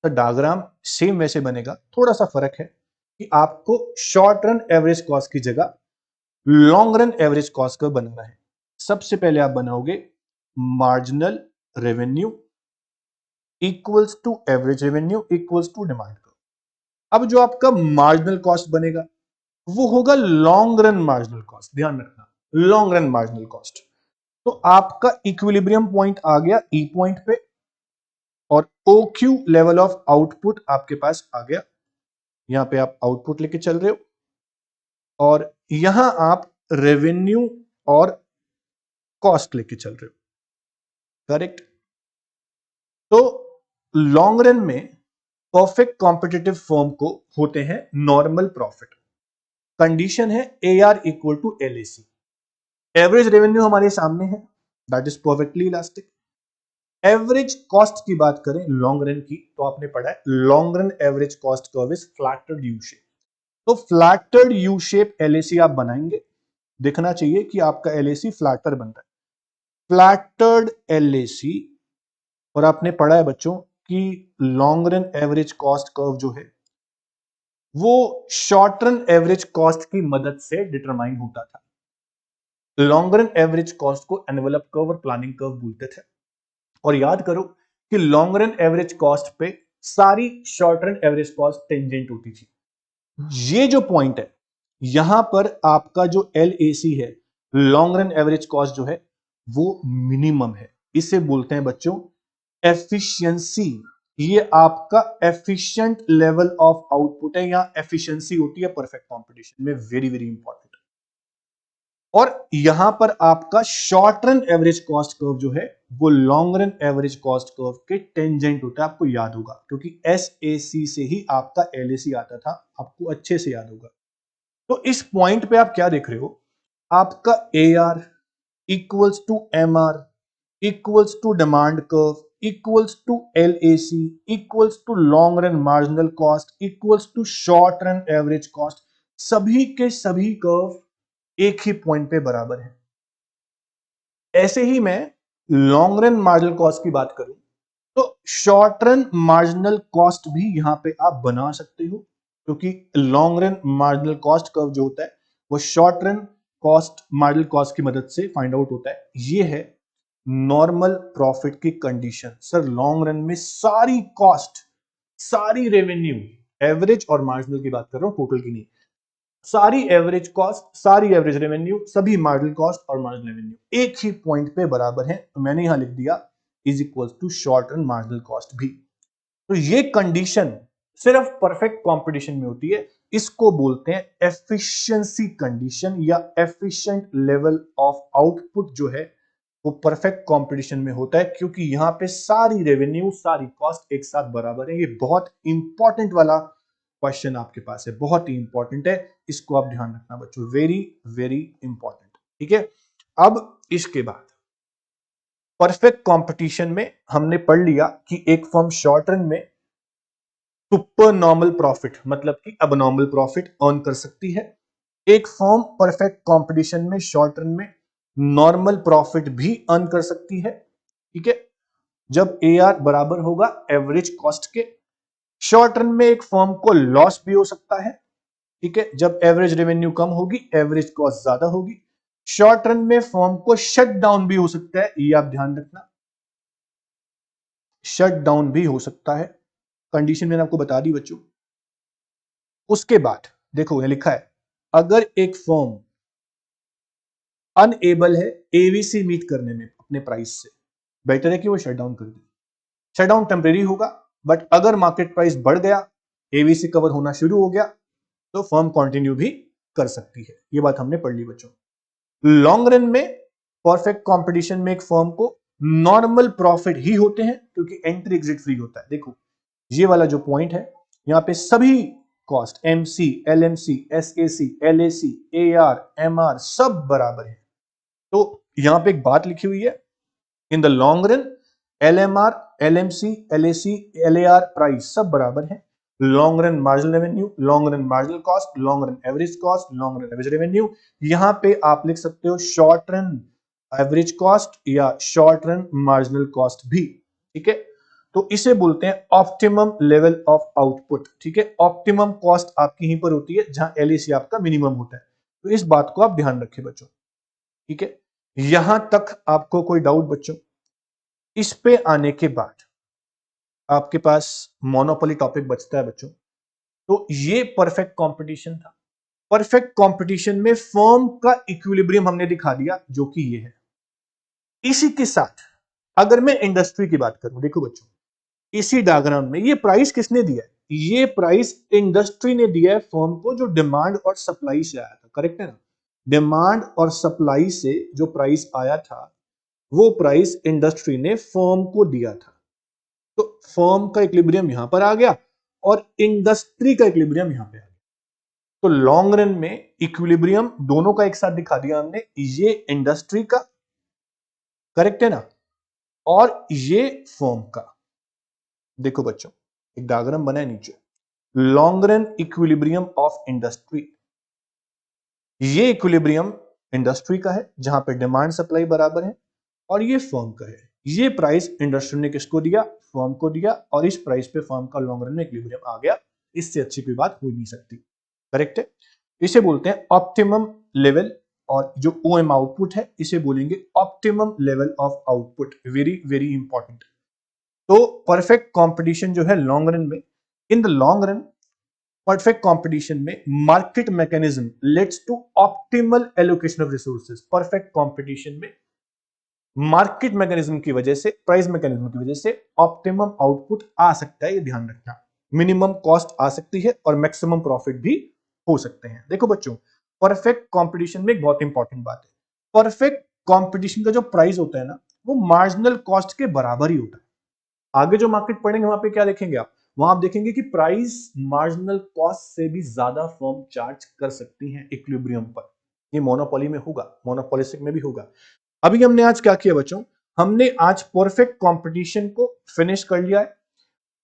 तो डायग्राम सेम वैसे बनेगा, थोड़ा सा फर्क है कि आपको शॉर्ट रन एवरेज कॉस्ट की जगह लॉन्ग रन एवरेज कॉस्ट का बनाना है। सबसे पहले आप बनाओगे marginal revenue equals to average revenue equals to demand curve. अब जो आपका मार्जिनल कॉस्ट बनेगा वो होगा लॉन्ग रन मार्जिनल कॉस्ट। ध्यान रखना, लॉन्ग रन मार्जिनल कॉस्ट। तो आपका इक्विलिब्रियम पॉइंट आ गया ई पॉइंट पे, और OQ लेवल ऑफ आउटपुट आपके पास आ गया। यहां पे आप आउटपुट लेके चल रहे हो, और यहां आप रेवेन्यू और कॉस्ट लेके चल रहे हो। करेक्ट? तो लॉन्ग रन में परफेक्ट कॉम्पिटिटिव फर्म को होते हैं नॉर्मल प्रॉफिट। कंडीशन है AR equal to LAC। Average revenue हमारे सामने है, that is perfectly elastic. Average cost की बात करें लॉन्ग रन की, तो आपने पढ़ा है long run average cost curve is flatted U shape. तो फ्लैटेड यू शेप LAC आप बनाएंगे, दिखना चाहिए कि आपका LAC फ्लैटर बन रहा है, फ्लैटेड LAC। और आपने पढ़ा है बच्चों कि long run average cost curve जो है वो शॉर्ट रन एवरेज कॉस्ट की मदद से डिटरमाइन होता था। लॉन्ग रन एवरेज कॉस्ट को एनवेलप कर्व और प्लानिंग कर्व बोलते थे। और याद करो कि लॉन्ग रन एवरेज कॉस्ट पे सारी short run average cost tangent होती थी। ये जो पॉइंट है यहां पर आपका जो LAC है, लॉन्ग रन एवरेज कॉस्ट जो है वो मिनिमम है। इसे बोलते हैं बच्चों एफिशिएंसी। ये आपका एफिशिएंट लेवल ऑफ आउटपुट है, या एफिशिएंसी होती है परफेक्ट कंपटीशन में, वेरी वेरी इंपॉर्टेंट। और यहां पर आपका short run average cost curve जो है वो long run average cost curve के टेंजेंट होता है। आपको याद होगा क्योंकि SAC से ही आपका LAC आता था, आपको अच्छे से याद होगा। तो इस पॉइंट पे आप क्या देख रहे हो, आपका AR equals to MR equals to demand curve equals to LAC equals to long run marginal cost equals to short run average cost. सभी के सभी कर्व एक ही पॉइंट पे बराबर है। ऐसे ही मैं लॉन्ग रन मार्जिनल कॉस्ट की बात करूं तो शॉर्ट रन मार्जिनल कॉस्ट भी यहां पे आप बना सकते हो, क्योंकि long run marginal cost curve जो होता है वो short run cost marginal cost की मदद से फाइंड आउट होता है। ये है नॉर्मल प्रॉफिट की कंडीशन। सर लॉन्ग रन में सारी कॉस्ट, सारी रेवेन्यू, एवरेज और मार्जिनल की बात कर रहा हूं, टोटल की नहीं, सारी एवरेज कॉस्ट, सारी एवरेज रेवेन्यू, सभी मार्जिनल कॉस्ट और मार्जिनल रेवेन्यू एक ही पॉइंट पे बराबर है। तो मैंने यहां लिख दिया is equal to short run marginal cost भी। तो ये कंडीशन सिर्फ परफेक्ट कंपटीशन में होती है। इसको बोलते हैं एफिशिएंसी कंडीशन या एफिशिएंट लेवल ऑफ आउटपुट जो है वो परफेक्ट कंपटीशन में होता है, क्योंकि यहां पे सारी रेवेन्यू, सारी कॉस्ट एक साथ बराबर है। ये बहुत इंपॉर्टेंट वाला क्वेश्चन आपके पास है, बहुत ही इंपॉर्टेंट है, इसको आप ध्यान रखना बच्चों, वेरी वेरी इंपॉर्टेंट। ठीक है, अब इसके बाद परफेक्ट कंपटीशन में हमने पढ़ लिया कि एक फर्म शॉर्ट रन में सुपर नॉर्मल प्रॉफिट मतलब कि अबनॉर्मल प्रॉफिट अर्न कर सकती है। एक फर्म परफेक्ट कंपटीशन में शॉर्ट रन में नॉर्मल प्रॉफिट भी अर्न कर सकती है। ठीक है, जब एआर बराबर होगा एवरेज कॉस्ट के। शॉर्ट रन में एक फर्म को लॉस भी हो सकता है। ठीक है, जब एवरेज रेवेन्यू कम होगी, एवरेज कॉस्ट ज्यादा होगी। शॉर्ट रन में फर्म को शट डाउन भी हो सकता है, ये आप ध्यान रखना, शट डाउन भी हो सकता है। कंडीशन मैंने आपको बता दी बच्चों। उसके बाद देखो यह लिखा है, अगर एक फर्म अनएबल है एवीसी मीट करने में अपने प्राइस से, बेटर है कि वो शट डाउन कर दे। शट डाउन टेम्परेरी होगा, बट अगर मार्केट प्राइस बढ़ गया, एवीसी कवर होना शुरू हो गया, तो फर्म कंटिन्यू भी कर सकती है। ये बात हमने पढ़ ली बच्चों। लॉन्ग रन में परफेक्ट कंपटीशन में एक फर्म को नॉर्मल प्रॉफिट ही होते हैं, क्योंकि एंट्री एग्जिट फ्री होता है। देखो ये वाला जो पॉइंट है, यहां पे सभी cost MC, LMC, SSC, LAC, AR, MR सब बराबर है। तो यहां पे एक बात लिखी हुई है, in the long run LMR, LMC, LAC, LAR price सब बराबर है। Long run marginal revenue, long run marginal cost, long run average cost, long run average revenue. यहां पे आप लिख सकते हो शॉर्ट रन एवरेज कॉस्ट या शॉर्ट रन मार्जिनल कॉस्ट भी। ठीक है, तो इसे बोलते हैं ऑप्टिमम लेवल ऑफ आउटपुट। ठीक है, ऑप्टिमम कॉस्ट आपकी यहीं पर होती है जहां एलएसी आपका मिनिमम होता है। तो इस बात को आप ध्यान रखें बच्चों। ठीक है, यहां तक आपको कोई डाउट बच्चों? इस पे आने के बाद आपके पास मोनोपोली टॉपिक बचता है बच्चों। तो ये परफेक्ट कंपटीशन था। परफेक्ट कंपटीशन में फर्म का इक्विलिब्रियम हमने दिखा दिया, जो कि ये है। इसी के साथ अगर मैं इंडस्ट्री की बात करूं, देखो बच्चों इसी डायग्राम में ये प्राइस किसने दिया है? ये प्राइस इंडस्ट्री ने दिया है फर्म को, जो डिमांड और सप्लाई से आया था। करेक्ट है ना? डिमांड और सप्लाई से जो प्राइस आया था वो प्राइस इंडस्ट्री ने फर्म को दिया था। तो फर्म का इक्विलिब्रियम यहां पर आ गया और इंडस्ट्री का इक्विलिब्रियम यहां पे आ गया। तो लॉन्ग रन में इक्विलिब्रियम दोनों का एक साथ दिखा दिया हमने, ये इंडस्ट्री का, करेक्ट है ना, और ये फर्म का। देखो बच्चों एक डायग्राम बना है नीचे, long run equilibrium of industry. ये इक्विलिब्रियम इंडस्ट्री का है जहां पे डिमांड सप्लाई बराबर है, और ये फर्म का है। ये प्राइस इंडस्ट्री ने किसको दिया? फर्म को दिया, और इस प्राइस पे फर्म का लॉन्ग रन में इक्विलिब्रियम आ गया। इससे अच्छी कोई बात हो नहीं सकती। करेक्ट है, इसे बोलते हैं ऑप्टिमम लेवल, और जो ओएम आउटपुट है इसे बोलेंगे optimum level of output. Very very important. तो परफेक्ट कंपटीशन जो है लॉन्ग रन में, in the long run perfect competition में market mechanism leads to optimal allocation of resources. Perfect competition में मार्केट मैकेनिज्म की वजह से, प्राइस मैकेनिज्म की वजह से ऑप्टिमम आउटपुट आ सकता है, ये ध्यान रखना। मिनिमम कॉस्ट आ सकती है और मैक्सिमम प्रॉफिट भी हो सकते हैं। देखो बच्चों परफेक्ट कंपटीशन में एक बहुत इंपॉर्टेंट बात है, परफेक्ट कंपटीशन का जो प्राइस होता है ना वो मार्जिनल कॉस्ट के बराबर ही होता है। आगे जो मार्केट पढ़ेंगे वहां पे क्या देखेंगे आप? वहां आप देखेंगे कि प्राइस मार्जिनल कॉस्ट से भी ज्यादा फर्म चार्ज कर सकती हैं इक्विलिब्रियम पर। ये मोनोपोली में होगा, मोनोपोलिस्टिक में भी होगा। अभी हमने आज क्या किया बच्चों? हमने आज परफेक्ट कंपटीशन को फिनिश कर लिया है।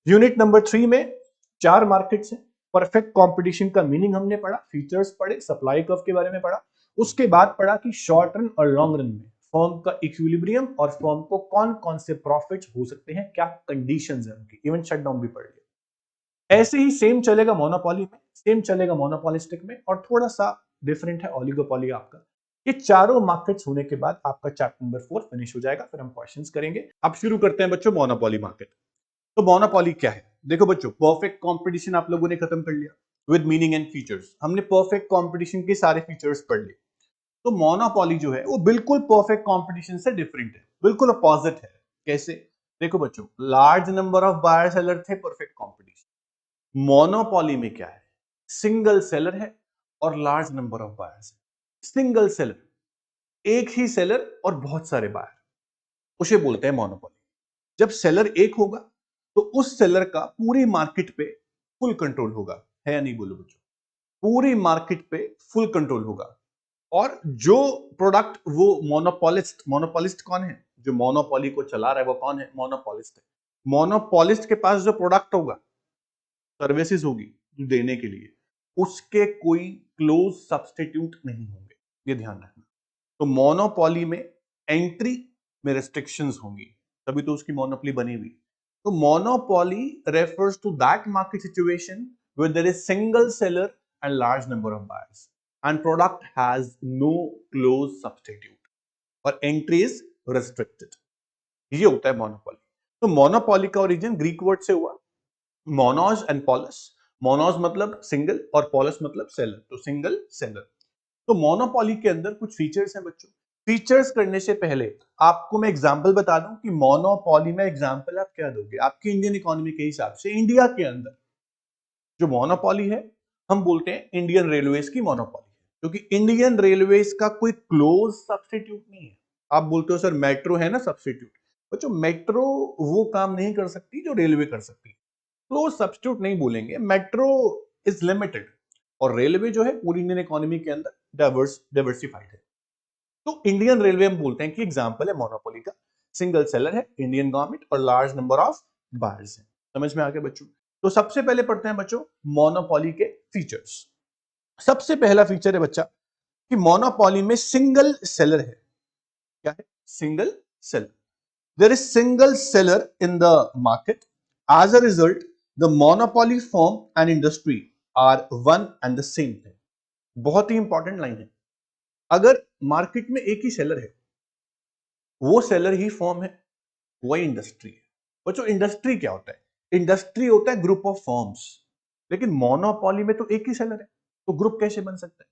यूनिट नंबर 3 में 4 मार्केट्स हैं। परफेक्ट कंपटीशन का मीनिंग हमने पढ़ा, फीचर्स पढ़े, सप्लाई कर्व के बारे में पढ़ा। उसके बाद पढ़ा कि शॉर्ट रन और लॉन्ग रन में फर्म का इक्विलिब्रियम और फर्म को कौन कौन से प्रॉफिट्स हो सकते हैं, क्या कंडीशंस है उनकी, इवन शटडाउन भी पढ़ लिया। ऐसे ही सेम चलेगा मोनोपोली में, सेम चलेगा मोनोपोलिस्टिक में, और थोड़ा सा डिफरेंट है ओलिगोपोली आपका। ये चारों मार्केट्स होने के बाद आपका चैप्टर नंबर 4 फिनिश हो जाएगा, फिर हम क्वेश्चंस करेंगे। अब शुरू करते हैं बच्चों मोनोपोली मार्केट। तो मोनोपोली क्या है? देखो बच्चों, परफेक्ट कंपटीशन आप लोगों ने खत्म कर लिया विद मीनिंग एंड फीचर्स। हमने परफेक्ट कंपटीशन के सारे फीचर्स पढ़ लिए। तो मोनोपोली जो है वो बिल्कुल परफेक्ट कंपटीशन से डिफरेंट है, बिल्कुल अपोजिट है। कैसे? देखो बच्चों, large number of buyer seller थे, परफेक्ट कंपटीशन। मोनोपोली में क्या है? सिंगल सेलर है और लार्ज नंबर ऑफ बायर्स है। सिंगल सेलर, एक ही सेलर और बहुत सारे बायर, उसे बोलते हैं मोनोपोली। जब सेलर एक होगा तो उस सेलर का पूरी मार्केट पे फुल कंट्रोल होगा, है या नहीं बोलो बच्चों? पूरी मार्केट पे फुल कंट्रोल होगा। और जो प्रोडक्ट वो मोनोपोलिस्ट कौन है? जो मोनोपोली को चला रहा है वो कौन है? मोनोपोलिस्ट है। मोनोपोलिस्ट के पास जो प्रोडक्ट होगा, सर्विसेज होगी देने के लिए, उसके कोई क्लोज सब्स्टिट्यूट नहीं होंगे, ये ध्यान रखना। तो मोनोपोली में एंट्री में रिस्ट्रिक्शंस होंगी, तभी तो उसकी मोनोपोली बनी हुई। तो monopoly refers to that market situation where there is single seller and large number of buyers and product has no close substitute और entry is restricted। ये होता है मोनोपोली। तो मोनोपोली का ओरिजिन ग्रीक वर्ड से हुआ, मोनोस एंड पोलस। मोनोस मतलब single और पोलस मतलब सेलर, तो सिंगल सेलर। तो मोनोपोली के अंदर कुछ फीचर्स हैं बच्चों। फीचर्स करने से पहले आपको मैं एग्जांपल बता दूं कि मोनोपोली में एग्जांपल आप क्या दोगे आपकी इंडियन इकोनॉमी के हिसाब से। इंडिया के अंदर जो मोनोपोली है, हम बोलते हैं इंडियन रेलवेज की मोनोपोली है, क्योंकि इंडियन रेलवेज का कोई क्लोज सब्स्टिट्यूट नहीं है। आप बोलते हो सर मेट्रो है ना सब्स्टिट्यूट, बच्चों मेट्रो वो काम नहीं कर सकती जो रेलवे कर सकती है। क्लोज सब्स्टिट्यूट नहीं बोलेंगे, मेट्रो इज लिमिटेड, और रेलवे जो है पूरी इंडियन इकोनॉमी के अंदर डाइवर्सिफाइड है। तो इंडियन रेलवे हम बोलते हैं कि एग्जांपल है मोनोपोली का। सिंगल सेलर है, इंडियन गवर्नमेंट, और लार्ज नंबर ऑफ बायर्स है। समझ में आ गया बच्चों? तो सबसे पहले पढ़ते हैं बच्चों मोनोपोली के फीचर्स। सबसे पहला फीचर है बच्चा कि मोनोपोली में सिंगल सेलर है। क्या है? Single seller. There is single seller in the market. As a result the monopoly firm and industry are one and the same thing. बहुत ही इंपॉर्टेंट लाइन है। अगर मार्केट में एक ही सेलर है, वो सेलर ही फर्म है, वही इंडस्ट्री है। बच्चों इंडस्ट्री क्या होता है? इंडस्ट्री होता है ग्रुप ऑफ फर्म्स। लेकिन मोनोपोली में तो एक ही सेलर है, तो ग्रुप कैसे बन सकता है?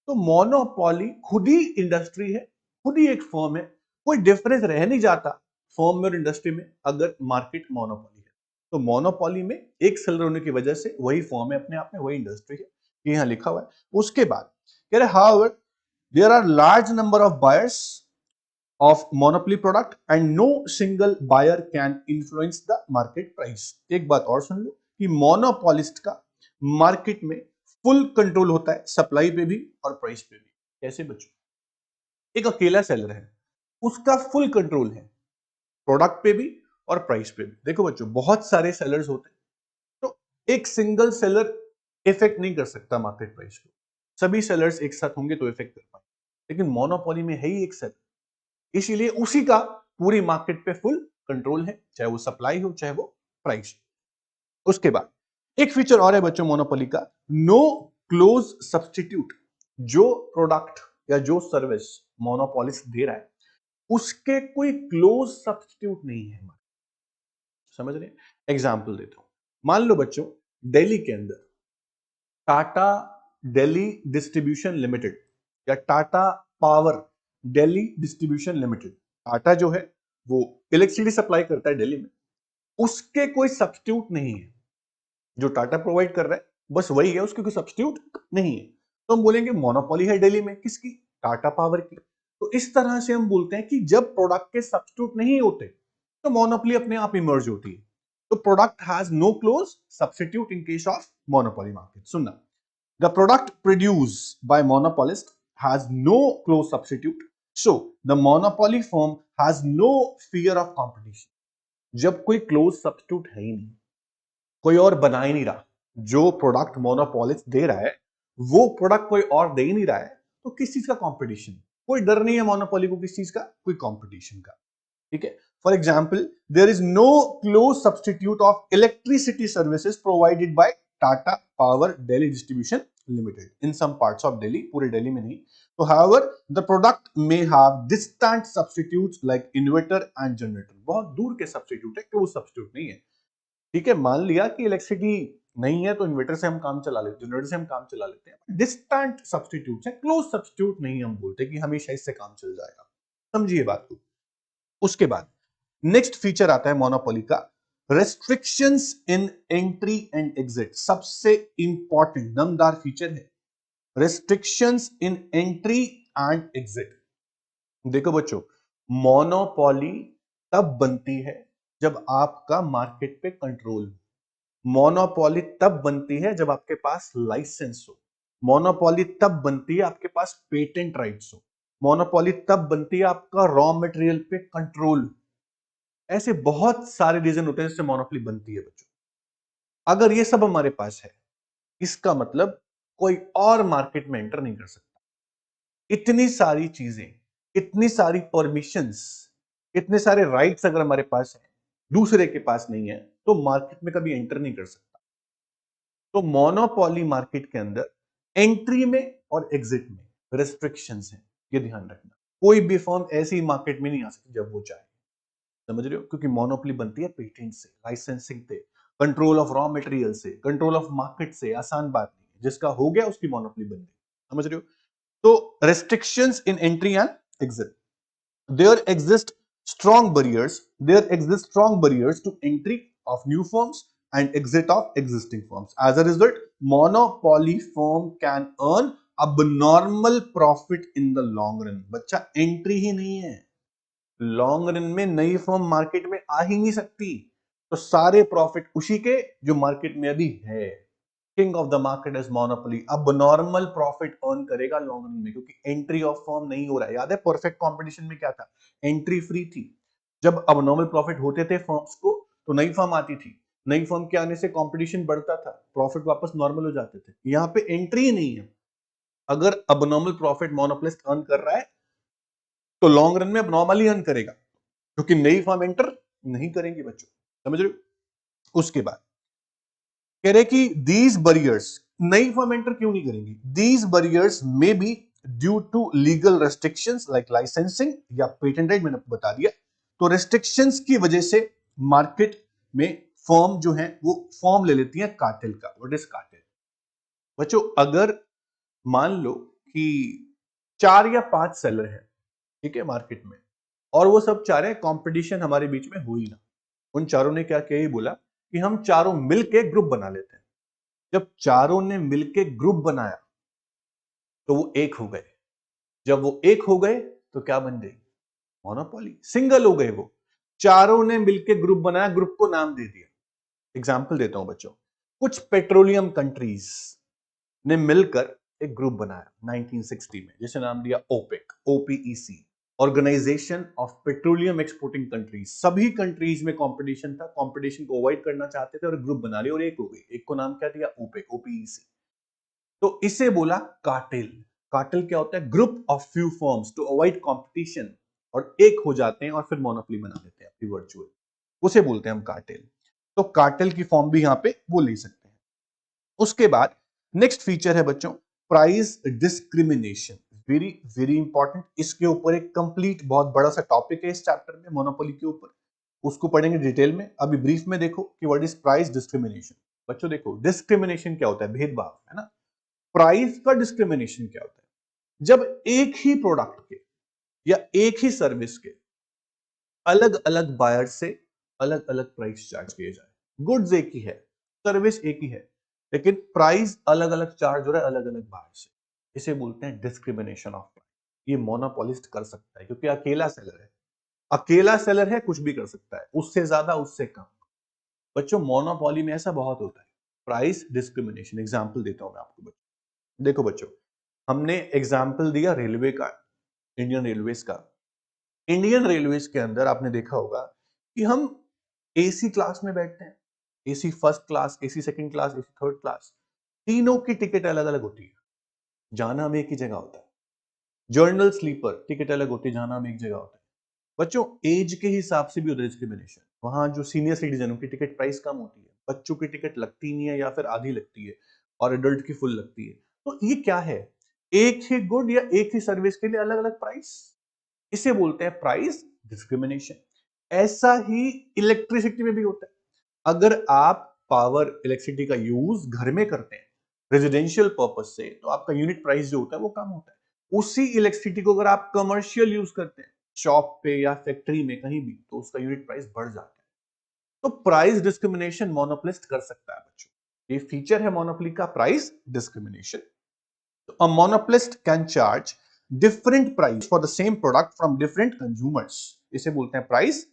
तो मोनोपोली खुद ही इंडस्ट्री है, खुद ही एक फर्म है। कोई डिफरेंस रह नहीं जाता फर्म में और इंडस्ट्री में अगर मार्केट मोनोपोली है। तो मोनोपोली में एक सेलर होने की वजह से वही फर्म है अपने आप में, वही इंडस्ट्री है, ये यहां लिखा हुआ है। उसके बाद कह रहे however there are large number of buyers of monopoly product and no single buyer can influence the market price। एक बात और सुन लो कि मोनोपोलिस्ट का मार्केट में फुल कंट्रोल होता है, सप्लाई पे भी और प्राइस पे भी। कैसे बच्चों? एक अकेला सेलर है, उसका फुल कंट्रोल है प्रोडक्ट पे भी और प्राइस पे भी। देखो बच्चों बहुत सारे सेलर्स होते हैं, तो एक सिंगल सेलर इफेक्ट नहीं कर सकता मार्केट प्राइस को। सभी सेलर्स एक साथ होंगे तो इफेक्ट कर पाएंगे, लेकिन मोनोपोली में है ही एक सेलर, इसीलिए उसी का पूरी मार्केट पे फुल कंट्रोल है, चाहे वो सप्लाई हो चाहे वो प्राइस हो। उसके बाद एक फीचर और है बच्चों मोनोपोली का, नो क्लोज सब्स्टिट्यूट। जो प्रोडक्ट या जो सर्विस मोनोपोलिस्ट दे रहा है उसके कोई क्लोज सब्स्टिट्यूट नहीं है। समझ रहे? एग्जाम्पल देता हूं। मान लो बच्चों दिल्ली के अंदर टाटा दिल्ली डिस्ट्रीब्यूशन लिमिटेड या Tata power Delhi distribution limited, Tata जो है वो इलेक्ट्रिसिटी सप्लाई करता है दिल्ली में, उसके कोई सब्स्टिट्यूट नहीं है। जो टाटा प्रोवाइड कर रहा है बस वही है, उसके कोई सब्स्टिट्यूट नहीं है। तो हम बोलेंगे मोनोपोली है दिल्ली में, किसकी? टाटा पावर की। तो इस तरह से हम बोलते हैं कि जब प्रोडक्ट के सब्स्टिट्यूट नहीं होते तो मोनोपोली अपने आप इमर्ज होती है। तो product has no close substitute in case of monopoly market. सुनना, the product produced by monopolist has no close substitute, so the monopoly firm has no fear of competition। जब कोई क्लोज सब्स्टिट्यूट है ही नहीं, कोई और बना ही नहीं रहा, जो प्रोडक्ट मोनोपोलिस्ट दे रहा है वो प्रोडक्ट कोई और दे ही नहीं रहा है, तो किस चीज का कंपटीशन? कोई डर नहीं है मोनोपोली को किस चीज का, कोई कंपटीशन का, ठीक है। For example, there is no close substitute of electricity services provided by Tata power Delhi distribution limited in some parts of Delhi, पूरे दिल्ली में नहीं। तो however the product may have distant substitutes like inverter and generator, बहुत दूर के सब्सटीट्यूट है, close substitute नहीं है, ठीक है। मान लिया कि इलेक्ट्रिसिटी नहीं है तो इन्वर्टर से हम काम चला लेते हैं, जनरेटर से हम काम चला लेते हैं, डिस्टेंट सब्सटीट्यूट है, क्लोज सब्सटीट्यूट नहीं हम बोलते कि हमेशा इससे काम चल जाएगा, समझिए बात को। उसके बाद नेक्स्ट फीचर आता है मोनोपोली का, restrictions in entry and exit, सबसे इंपॉर्टेंट दमदार फीचर है restrictions in entry and exit. देखो बच्चों, मोनोपोली तब बनती है जब आपका मार्केट पे कंट्रोल हो, मोनोपोली तब बनती है जब आपके पास लाइसेंस हो, मोनोपोली तब बनती है आपके पास पेटेंट राइट्स हो, मोनोपोली तब बनती है आपका रॉ मटेरियल पे कंट्रोल हो। ऐसे बहुत सारे रीजन होते हैं जिससे मोनोपोली बनती है बच्चों। अगर ये सब हमारे पास है, इसका मतलब कोई और मार्केट में एंटर नहीं कर सकता। इतनी सारी चीजें, इतनी सारी परमिशंस, इतने सारे राइट्स अगर हमारे पास है, दूसरे के पास नहीं है, तो मार्केट में कभी एंटर नहीं कर सकता। तो मोनोपोली मार्केट के अंदर एंट्री में और एग्जिट में रेस्ट्रिक्शंस हैं, ये ध्यान रखना। कोई भी फर्म ऐसी मार्केट में नहीं आ सकती जब वो चाहे, समझ रहे हो, क्योंकि मोनोपोली बनती है पेटेंट से, लाइसेंसिंग से, कंट्रोल ऑफ रॉ मटेरियल से, कंट्रोल ऑफ मार्केट से। आसान बात नहीं है, जिसका हो गया उसकी मोनोपोली बन गई, समझ रहे हो। तो restrictions in entry and exit, there exist strong barriers to entry of new firms and exit of existing firms. As a result, monopoly firm can earn abnormal profit in the long run. बच्चा entry ही नहीं है, long run में नई firm market में आ ही नहीं सकती, तो सारे प्रॉफिट उसी के जो मार्केट में अभी है। King of the market is monopoly, अब नॉर्मल प्रॉफिट अर्न करेगा लॉन्ग रन में, क्योंकि एंट्री ऑफ फर्म नहीं हो रहा है। याद है परफेक्ट कंपटीशन में क्या था, एंट्री फ्री थी। जब अब नॉर्मल प्रॉफिट होते थे फर्म्स को तो नई फर्म आती थी, नई फर्म के आने से कंपटीशन बढ़ता था, प्रॉफिट वापस नॉर्मल हो जाते थे। यहाँ पे एंट्री ही नहीं है। अगर अब नॉर्मल प्रॉफिट मोनोपोलिस्ट अर्न कर रहा है तो लॉन्ग रन में अब नॉर्मली अर्न करेगा, क्योंकि नई फर्म एंटर नहीं करेंगे बच्चों, समझ रहे हो। उसके बाद कह रहे कि दीज बरियर्स, नई फर्म एंटर क्यों नहीं करेंगी, these barriers may be due to legal restrictions like licensing या पेटेंट राइट, मैंने आपको बता दिया। तो रेस्ट्रिक्शंस की वजह से मार्केट में फर्म जो है वो फॉर्म ले लेती है कार्टेल का। व्हाट इज कार्टेल बच्चों, अगर मान लो कि 4 या 5 सेलर हैं, ठीक है, मार्केट में, और वो सब चाह रहे हैं कंपटीशन हमारे बीच में हो ही ना। उन चारों ने क्या किया, ये बोला कि हम चारों मिलके ग्रुप बना लेते हैं। जब चारों ने मिलके ग्रुप बनाया तो वो एक हो गए। जब वो एक हो गए तो क्या बन गई, मोनोपोली। सिंगल हो गए वो, चारों ने मिलके ग्रुप बनाया, ग्रुप को नाम दे दिया। एग्जाम्पल देता हूं बच्चों, कुछ पेट्रोलियम कंट्रीज ने मिलकर एक ग्रुप बनाया 1960 में, जिसे नाम दिया OPEC, OPEC, organization of petroleum exporting countries. सभी कंट्रीज में कंपटीशन था, कंपटीशन को अवॉइड करना चाहते थे और ग्रुप बना लिया और एक हो गई। एक को नाम क्या दिया, ओपेक, ओपीईसी। तो इसे बोला कार्टेल। कार्टेल क्या होता है, group of few firms to avoid competition, और एक हो जाते हैं और फिर मोनोपोली बना देते हैं अपनी वर्चुअल, उसे बोलते हैं हम कार्टेल। तो कार्टेल की फॉर्म भी यहां पे वो ले सकते हैं। उसके बाद नेक्स्ट फीचर है बच्चों, price discrimination. Very very important, इसके ऊपर एक कंप्लीट बहुत बड़ा सा टॉपिक है इस चैप्टर में, मोनोपोली के ऊपर, उसको पढ़ेंगे डिटेल में। अभी ब्रीफ में देखो कि व्हाट इज प्राइस डिस्क्रिमिनेशन। बच्चों देखो, डिस्क्रिमिनेशन क्या होता है, भेदभाव, है ना। प्राइस का डिस्क्रिमिनेशन क्या होता है, जब एक ही प्रोडक्ट के या एक ही सर्विस के अलग अलग बायर से अलग अलग प्राइस चार्ज किए जाए। गुड्स एक ही है, सर्विस एक ही है, लेकिन प्राइस अलग अलग चार्ज हो रहा है अलग अलग बायर से, इसे बोलते हैं डिस्क्रिमिनेशन ऑफ प्राइस। ये मोनोपोलिस्ट कर सकता है क्योंकि अकेला सेलर है, अकेला सेलर है, कुछ भी कर सकता है, उससे ज्यादा उससे कम। बच्चों मोनोपोली में ऐसा बहुत होता है, प्राइस डिस्क्रिमिनेशन। एग्जांपल देता हूं मैं आपको बच्चों, देखो बच्चों, हमने एग्जांपल दिया रेलवे का, इंडियन रेलवेज का। इंडियन रेलवेज के अंदर आपने देखा होगा कि हम एसी क्लास में बैठते हैं, AC first class, AC second class, AC third class, तीनों की टिकट अलग अलग होती है, जाना हमें एक ही जगह होता है, जर्नल स्लीपर टिकट अलग होती है, जहां नाम एक जगह होता है। बच्चों एज के हिसाब से भी होता है डिस्क्रिमिनेशन, वहां जो सीनियर सिटीजन की टिकट प्राइस कम होती है, बच्चों की टिकट लगती नहीं है या फिर आधी लगती है और एडल्ट की फुल लगती है। तो ये क्या है, एक ही गुड या एक ही सर्विस के लिए अलग अलग प्राइस, इसे बोलते हैं प्राइस डिस्क्रिमिनेशन। ऐसा ही इलेक्ट्रिसिटी में भी होता है। अगर आप पावर इलेक्ट्रिसिटी का यूज घर में करते हैं रेजिडेंशियल पर्पज से, तो आपका यूनिट प्राइस जो होता है वो कम होता है। उसी इलेक्ट्रिसिटी को अगर आप कमर्शियल यूज करते हैं शॉप पे या फैक्ट्री में कहीं भी, तो उसका यूनिट प्राइस बढ़ जाता है। तो प्राइस डिस्क्रिमिनेशन मोनोपोलिस्ट कर सकता है बच्चों, ये फीचर है मोनोपोली का, प्राइस डिस्क्रिमिनेशन। तो a monopolist can charge different price for the same product from different consumers, इसे बोलते हैं प्राइस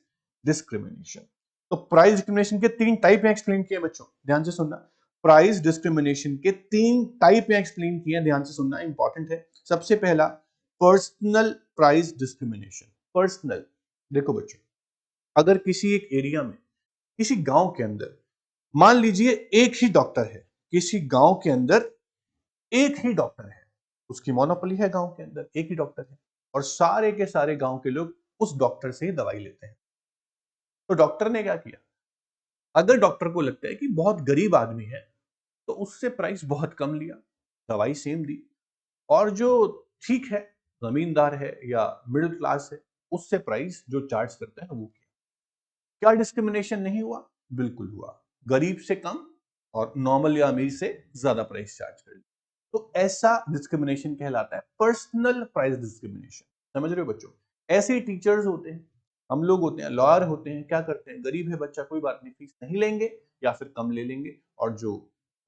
डिस्क्रिमिनेशन। तो प्राइस डिस्क्रिमिनेशन के तीन टाइप में एक्सप्लेन किए बच्चों, ध्यान से सुनना। प्राइस डिस्क्रिमिनेशन के तीन टाइप में एक्सप्लेन किए, ध्यान से सुनना, इंपॉर्टेंट है। सबसे पहला पर्सनल प्राइस डिस्क्रिमिनेशन। पर्सनल, देखो बच्चों, अगर किसी एक एरिया में, किसी गांव के अंदर, मान लीजिए एक ही डॉक्टर है, किसी गांव के अंदर एक ही डॉक्टर है, उसकी मोनोपोली है, गांव के अंदर एक ही डॉक्टर है और सारे के सारे गांव के लोग उस डॉक्टर से ही दवाई लेते हैं। तो डॉक्टर ने क्या किया, अगर डॉक्टर को लगता है कि बहुत गरीब आदमी है, तो उससे प्राइस बहुत कम लिया, दवाई सेम दी, और जो ठीक है, जमींदार है या मिडिल क्लास है, उससे प्राइस जो चार्ज करता है वो किया। क्या डिस्क्रिमिनेशन नहीं हुआ? बिल्कुल हुआ। गरीब से कम और नॉर्मल या अमीर से ज्यादा प्राइस चार्ज कर लिया। तो ऐसा डिस्क्रिमिनेशन कहलाता है पर्सनल प्राइस डिस्क्रिमिनेशन। समझ रहे हो बच्चों? ऐसे ही टीचर्स होते हैं, हम लोग होते हैं, लॉयर होते हैं, क्या करते हैं, गरीब है बच्चा, कोई बात नहीं, फीस नहीं लेंगे या फिर कम ले लेंगे, और जो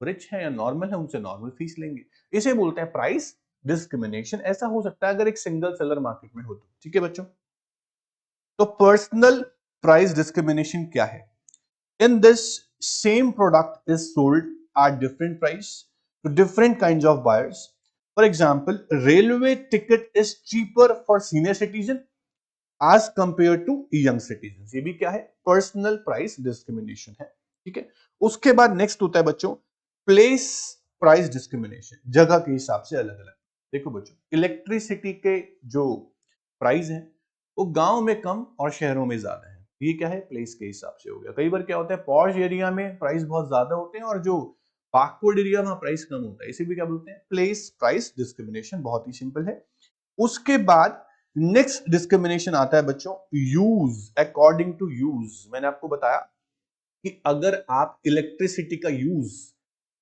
रिच है या नॉर्मल है उनसे नॉर्मल फीस लेंगे। इसे बोलते हैं प्राइस डिस्क्रिमिनेशन। ऐसा हो सकता है अगर एक सिंगल सेलर मार्केट में हो तो। ठीक है बच्चों, तो पर्सनल प्राइस डिस्क्रिमिनेशन क्या है? In this, same product is sold at different price to different kinds of buyers. For example, railway ticket is cheaper for senior citizen as compared to young citizens. ये भी क्या है? Personal price discrimination है। ठीक है, उसके बाद next होता है बच्चों प्लेस प्राइस डिस्क्रिमिनेशन, जगह के हिसाब से अलग अलग। देखो बच्चों, इलेक्ट्रिसिटी के जो प्राइस हैं वो गांव में कम और शहरों में ज्यादा है। ये क्या है? प्लेस के हिसाब से हो गया। कई बार क्या होता है, पॉश एरिया में प्राइस बहुत ज्यादा होते हैं और जो बैकवर्ड एरिया वहां प्राइस कम होता है, इसे भी क्या बोलते हैं? Place price discrimination. बहुत ही सिंपल है। उसके बाद नेक्स्ट डिस्क्रिमिनेशन आता है बच्चों यूज, अकॉर्डिंग टू यूज। मैंने आपको बताया कि अगर आप इलेक्ट्रिसिटी का यूज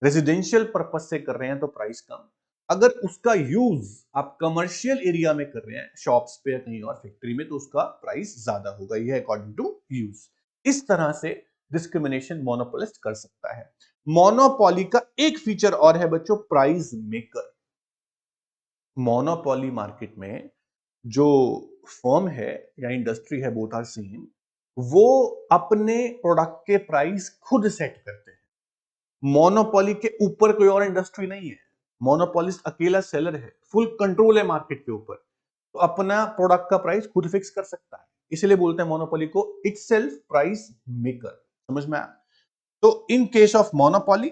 रेजिडेंशियल पर्पज से कर रहे हैं तो प्राइस कम, अगर उसका यूज आप कमर्शियल एरिया में कर रहे हैं, शॉप्स पे या कहीं और फैक्ट्री में, तो उसका प्राइस ज्यादा होगा। यह अकॉर्डिंग टू यूज। इस तरह से डिस्क्रिमिनेशन मोनोपोलिस्ट कर सकता है। मोनोपोली का एक फीचर और है बच्चों, प्राइस मेकर। मोनोपोली मार्केट में जो फर्म है या इंडस्ट्री है, बोथ आर सेम, वो अपने प्रोडक्ट के प्राइस खुद सेट करते हैं। मोनोपोली के ऊपर कोई और इंडस्ट्री नहीं है। मोनोपोलिस्ट अकेला सेलर है, फुल कंट्रोल है मार्केट के ऊपर, तो अपना प्रोडक्ट का प्राइस खुद फिक्स कर सकता है। इसलिए बोलते हैं मोनोपोली को इटसेल्फ प्राइस मेकर। समझ में आया? तो in case of monopoly,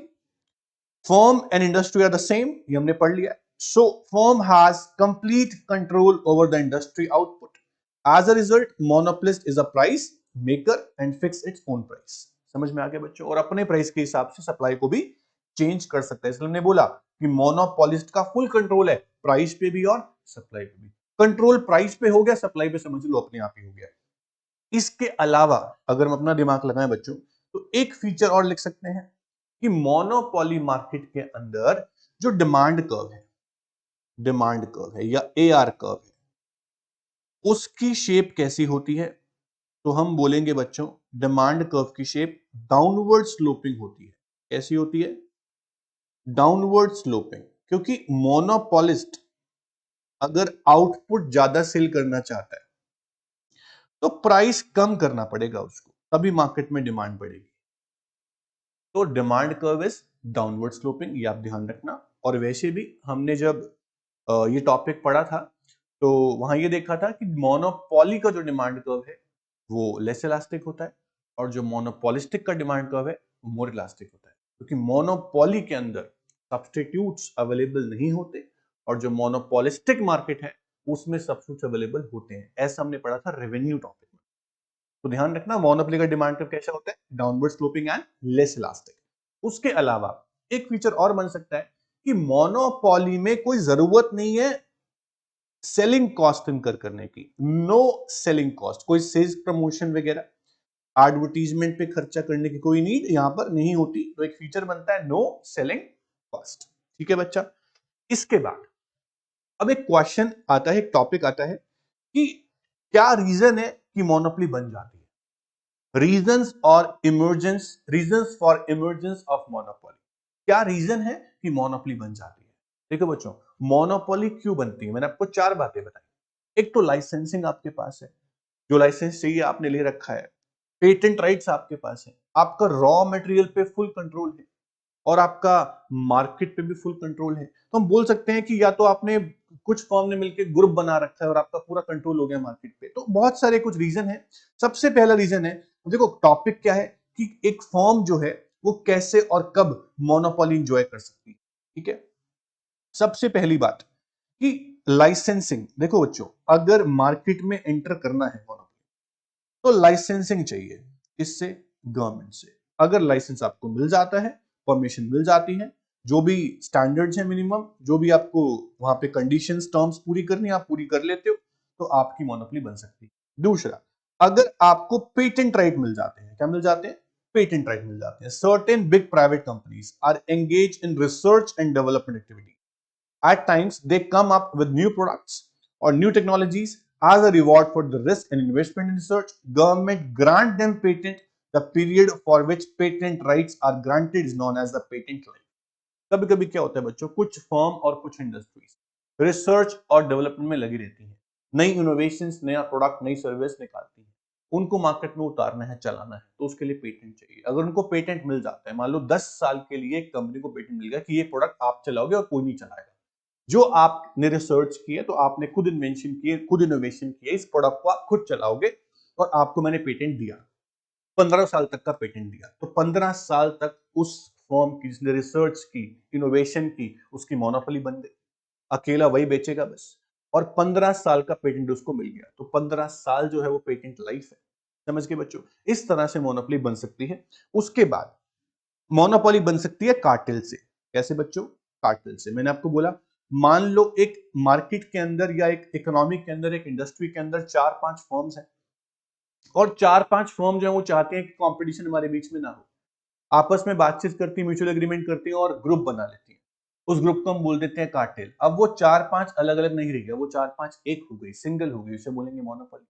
firm and industry are the same, ये हमने पढ़ लिया। So firm has complete control over the industry output. As a result monopolist is a price maker and fix its own price. समझ में आ गया बच्चों? और अपने प्राइस के हिसाब से सप्लाई को भी चेंज कर सकता है। इसलिए हमने बोला कि मोनोपोलिस्ट का फुल कंट्रोल है प्राइस पे भी और सप्लाई पे भी। कंट्रोल प्राइस पे हो गया, सप्लाई पे समझ लो अपने आप ही हो गया। इसके अलावा अगर हम अपना दिमाग लगाएं बच्चों, तो एक फीचर और लिख सकते हैं कि मोनोपोली मार्केट के अंदर जो डिमांड कर्व है, डिमांड कर्व है या एआर कर्व है, उसकी शेप कैसी होती है? तो हम बोलेंगे बच्चों डिमांड कर्व की शेप डाउनवर्ड स्लोपिंग होती है। कैसी होती है? Downward sloping. क्योंकि मोनोपोलिस्ट अगर आउटपुट ज्यादा सेल करना चाहता है तो प्राइस कम करना पड़ेगा उसको, तभी मार्केट में डिमांड बढ़ेगी। तो demand curve is downward sloping, ये आप ध्यान रखना। और वैसे भी हमने जब ये टॉपिक पढ़ा था तो वहां ये देखा था कि मोनोपोली का जो डिमांड कर्व है वो लेस इलास्टिक होता है, और जो मोनोपोलिस्टिक का डिमांड कर्व है वो मोर इलास्टिक होता है। क्योंकि मोनोपोली के अंदर सब्स्टिट्यूट्स अवेलेबल नहीं होते, और जो मोनोपोलिस्टिक मार्केट है उसमें सब्स्टिट्यूट अवेलेबल होते हैं। ऐसा हमने पढ़ा था रेवेन्यू टॉपिक में। तो ध्यान रखना, मोनोपोली का डिमांड कर्व कैसा होता है, downward sloping and less elastic. उसके अलावा एक फीचर और बन सकता है कि मोनोपोली में कोई जरूरत नहीं है सेलिंग कॉस्ट इनकर करने की, नो सेलिंग कॉस्ट, कोई सेल्स प्रमोशन वगैरह एडवर्टीजमेंट पे खर्चा करने की कोई नीड यहां पर नहीं होती। तो एक फीचर बनता है नो सेलिंग कॉस्ट। ठीक है बच्चा। इसके बाद अब एक क्वेश्चन आता है, एक टॉपिक आता है कि क्या रीजन है कि मोनोपोली बन जाती है, reasons for emergence of monopoly. क्या रीजन है कि मोनोपोली बन जाती है। देखो बच्चों, मोनोपोली क्यों बनती है, मैंने आपको 4 बातें बताई। एक तो लाइसेंसिंग आपके पास है, जो लाइसेंस चाहिए आपने ले रखा है, पेटेंट राइट्स आपके पास है, आपका रॉ मटेरियल पे फुल कंट्रोल है और आपका मार्केट पे भी फुल कंट्रोल है। तो हम बोल सकते हैं कि या तो आपने कुछ फर्म ने मिलकर ग्रुप बना रखा है और आपका पूरा कंट्रोल हो गया मार्केट पे। तो बहुत सारे कुछ रीजन है। सबसे पहला रीजन है, देखो टॉपिक क्या है कि एक फर्म जो है वो कैसे और कब मोनोपोली एंजॉय कर सकती है। ठीक है, सबसे पहली बात कि लाइसेंसिंग। देखो बच्चों, अगर मार्केट में एंटर करना है तो लाइसेंसिंग चाहिए, किससे, गवर्नमेंट से। अगर लाइसेंस आपको मिल जाता है, परमिशन मिल जाती है, जो भी स्टैंडर्ड्स है मिनिमम, जो भी आपको वहां पे कंडीशंस टर्म्स पूरी करनी है आप पूरी कर लेते हो, तो आपकी मोनोपोली बन सकती है। दूसरा, अगर आपको पेटेंट राइट मिल जाते हैं, क्या मिल जाते हैं, पेटेंट राइट मिल जाते हैं। Certain big private companies are engage in research and development activity. At times, they come up with new products or new technologies. As a reward for the risk and investment in research, government grant them patent. The period for which patent rights are granted is known as the patent life. कभी कभी क्या होता है बच्चों, कुछ firm और कुछ industries research और डेवलपमेंट में लगी रहती हैं, नई इनोवेशंस, नया प्रोडक्ट, नई सर्विस निकालती हैं, उनको मार्केट में उतारना है, चलाना है, तो उसके लिए पेटेंट चाहिए। अगर उनको पेटेंट मिल जाता है, मान लो 10 साल के लिए एक कंपनी को पेटेंट मिल गया कि ये प्रोडक्ट आप चलाओगे और कोई नहीं चलाएगा, जो आपने रिसर्च किए, तो आपने खुद इन्वेंशन किए, खुद इनोवेशन किए, इस प्रोडक्ट को आप खुद चलाओगे और आपको मैंने पेटेंट दिया, 15 साल तक का पेटेंट दिया, तो 15 साल तक उस फर्म की जिसने रिसर्च की, इनोवेशन की, उसकी मोनोपोली बन गई, अकेला वही बेचेगा बस। और 15 साल का पेटेंट उसको मिल गया, तो 15 साल जो है वो पेटेंट लाइफ है। समझ गए बच्चों, इस तरह से मोनोपोली बन सकती है। उसके बाद मोनोपोली बन सकती है कार्टेल से। कैसे बच्चों, कार्टेल से। मैंने आपको बोला, मान लो एक मार्केट के अंदर या एक इकोनॉमी के अंदर, एक इंडस्ट्री के अंदर 4-5 फर्म्स हैं और 4-5 फर्म जो है वो चाहते हैं कि कंपटीशन हमारे बीच में ना हो, आपस में बातचीत करती, म्यूचुअल एग्रीमेंट करती हैं और ग्रुप बना लेती हैं। उस ग्रुप को हम बोल देते हैं कार्टेल। अब वो 4-5 अलग अलग नहीं रह गया, वो 4-5 एक हो गई, सिंगल हो गई, उसे बोलेंगे मोनोपोली।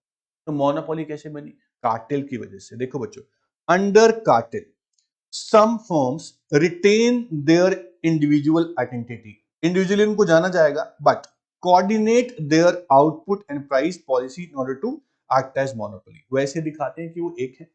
तो मोनोपोली कैसे बनी, कार्टेल की वजह से। देखो बच्चों, under cartel some firms retain their individual identity. Individually उनको जाना जाएगा, but coordinate their output and price policy in order to act as monopoly. वैसे दिखाते हैं कि वो एक है।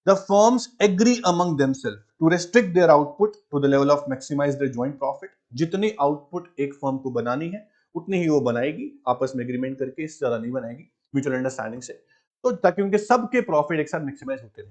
The firms agree among themselves to restrict their output to the level of maximize their joint profit. जितनी output एक firm को बनानी है उतनी ही वो बनाएगी, आपस में एग्रीमेंट करके, इससे ज्यादा नहीं बनाएगी, म्यूचुअल अंडरस्टैंडिंग से, तो ताकि उनके सबके प्रॉफिट एक साथ मैक्सिमाइज होते रहे।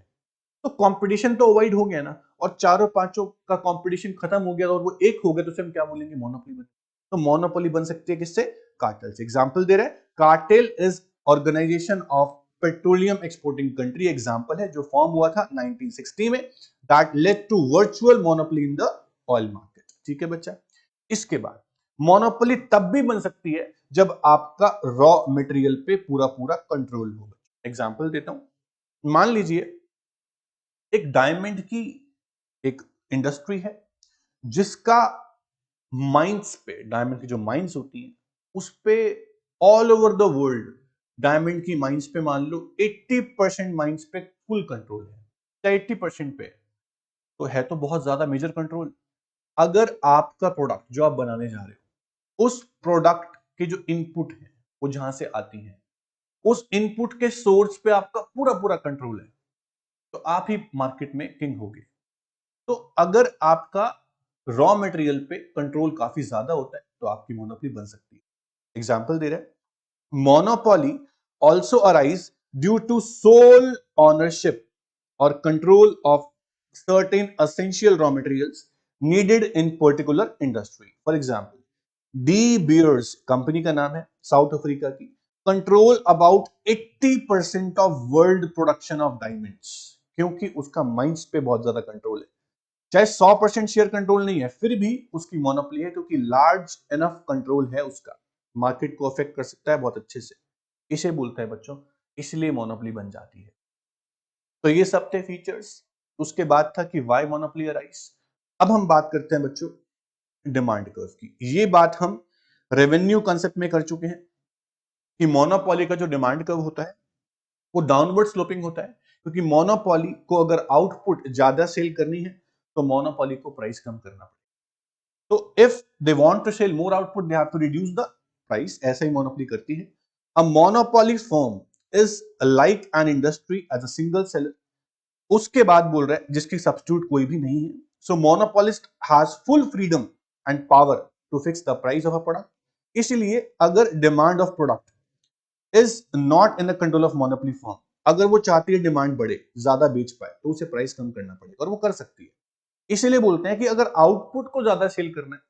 तो कंपटीशन तो अवॉइड हो गया ना, और चारों पांचों का कंपटीशन खत्म हो गया और वो एक हो गए, तो उसे हम क्या बोलेंगे, मोनोपोली बन। तो मोनोपोली बन सकती है किससे, कार्टेल से। एग्जांपल दे रहे हैं, cartel is organization of petroleum exporting country. Example है जो फॉर्म हुआ था 1960 में, that led to virtual monopoly in the oil market. ठीक है बच्चा। इसके बाद मोनोपोली तब भी बन सकती है जब आपका रॉ मटेरियल पे पूरा पूरा कंट्रोल हो। एग्जांपल देता हूं, मान लीजिए एक डायमंड की एक इंडस्ट्री है जिसका माइंस पे, डायमंड की जो माइंस होती हैं उस पे all over the world diamond की माइंस पे मान लो 80% माइंस पे फुल कंट्रोल है, क्या 80% पे, तो है तो बहुत ज्यादा मेजर कंट्रोल। अगर आपका प्रोडक्ट जो आप बनाने जा रहे हो, उस प्रोडक्ट के जो इनपुट है वो जहां से आती है, उस इनपुट के सोर्स पे आपका पूरा पूरा कंट्रोल है, तो आप ही मार्केट में किंग होगे। तो अगर आपका रॉ मटेरियल पे कंट्रोल काफी ज्यादा होता है तो आपकी मोनोपोली बन सकती है। एग्जांपल दे रहे हैं, monopoly also arise due to sole ownership और control of certain essential raw materials needed in particular industry. For example, De Beers company का नाम है, साउथ अफ्रीका की, control about 80% of world production of diamonds, क्योंकि उसका mines पे बहुत ज्यादा कंट्रोल है। चाहे 100% शेयर कंट्रोल नहीं है, फिर भी उसकी मोनोपोली है, क्योंकि लार्ज इनफ कंट्रोल है उसका, मार्केट को अफेक्ट कर सकता है बहुत अच्छे से। इसे बोलते हैं बच्चों, इसलिए मोनोपोली बन जाती है। तो ये सब थे फीचर्स। उसके बाद था कि वाई मोनोपोली अराइज। अब हम बात करते हैं बच्चों डिमांड कर्व की। ये बात हम रेवेन्यू कंसेप्ट में कर चुके हैं कि मोनोपोली का जो डिमांड कर्व होता है वो डाउनवर्ड स्लोपिंग होता है, क्योंकि मोनोपोली को अगर आउटपुट ज्यादा सेल करनी है तो मोनोपोली को प्राइस कम करना पड़ेगा। तो if they want to sell more output they have to reduce the price, ऐसा ही मोनोपोली करती है। A monopoly firm is like an industry as a single seller. उसके बाद बोल रहा है जिसकी सब्स्टिट्यूट कोई भी नहीं है। So monopolist has full freedom and power to fix the price of a product. इसलिए अगर demand of product is not in the control of monopoly firm, अगर वो चाहती है डिमांड बढ़े, ज्यादा बेच पाए, तो उसे प्राइस कम करना पड़ेगा, और वो कर सकती है। इसीलिए बोलते हैं कि अगर आउटपुट को ज्यादा सेल करना है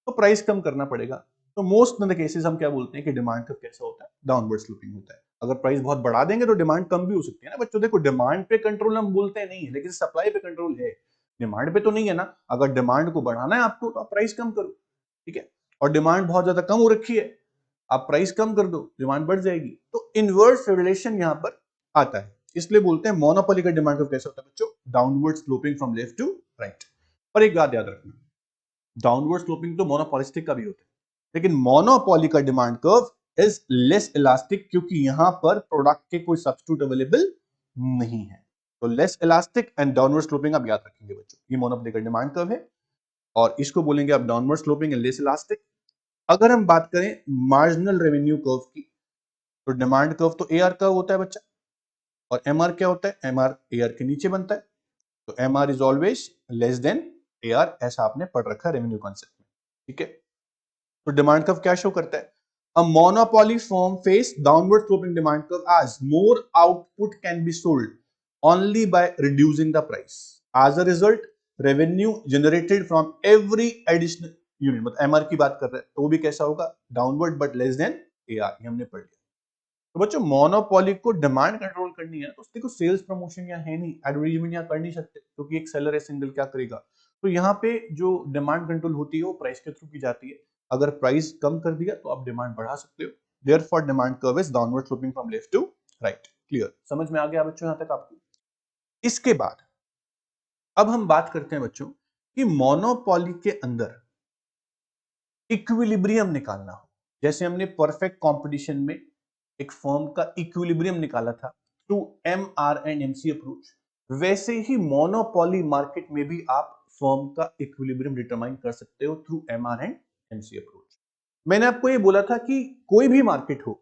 तो प्राइस कम करना पड़ेगा। तो मोस्ट इन द केसेस हम क्या बोलते हैं कि डिमांड का कैसा होता है, डाउनवर्ड स्लोपिंग होता है। अगर प्राइस बहुत बढ़ा देंगे तो डिमांड कम भी हो सकती है ना बच्चों। देखो, डिमांड पे कंट्रोल हम बोलते हैं नहीं है, लेकिन सप्लाई पे कंट्रोल है, डिमांड पे तो नहीं है ना। अगर डिमांड को बढ़ाना है आपको तो आप प्राइस कम करो, ठीक है। और डिमांड बहुत ज्यादा कम हो रखी है, आप प्राइस कम कर दो, डिमांड बढ़ जाएगी। तो इनवर्स रिलेशन यहां पर आता है। इसलिए बोलते हैं मोनोपोली का डिमांड कर्व कैसा होता है बच्चों, downward sloping from left to right. और एक बात याद रखना, डाउनवर्ड स्लोपिंग तो मोनोपोलिस्टिक का भी होता है, लेकिन मोनोपोली का demand curve is less elastic, क्योंकि यहां पर प्रोडक्ट के कोई सब्स्टिट्यूट अवेलेबल नहीं है। तो less elastic and downward sloping आप याद रखेंगे बच्चों, ये मोनोपोली का डिमांड कर्व है, और इसको बोलेंगे आप downward sloping and less elastic. अगर हम बात करें मार्जिनल रेवेन्यू कर्व की, तो डिमांड कर्व तो एआर कर्व होता है बच्चा, और एमआर क्या होता है, एमआर एआर के नीचे बनता है। तो MR is always less than AR, ऐसा आपने पढ़ रखा है रेवेन्यू कॉन्सेप्ट में, ठीक है। तो डिमांड कर्व क्या शो करता है, a monopoly firm face downward sloping demand curve as more output can be sold only by reducing the price. As a result revenue generated from every additional unit, मतलब MR की बात कर रहे हैं, तो वो भी कैसा होगा, downward but less than AR, ये हमने पढ़ लिया। तो बच्चों मोनोपोली को डिमांड कंट्रोल करनी है, तो उसके को सेल्स प्रमोशन यहाँ है नहीं, एडवर्टाइजमेंट यहाँ कर नहीं सकते, क्योंकि एक सेलर है सिंगल, क्या करेगा। तो यहाँ पे जो डिमांड कंट्रोल होती है वो प्राइस के थ्रू की जाती है। अगर प्राइस कम कर दिया तो आप डिमांड बढ़ा सकते हो। Therefore demand curve is downward sloping from left to right. Clear, समझ में आ गया बच्चों यहाँ तक आपको। इसके बाद अब हम बात करते हैं बच्चों कि मोनोपोली के अंदर इक्विलिब्रियम निकालना हो, जैसे हमने परफेक्ट कंपटीशन में एक फर्म का इक्विलिब्रियम निकाला था through MR and MC approach, वैसे ही मोनोपोली मार्केट में भी आप फर्म का इक्विलिब्रियम डिटरमाइन कर सकते हो through MR and MC approach. मैंने आपको ये बोला था कि कोई भी मार्केट हो,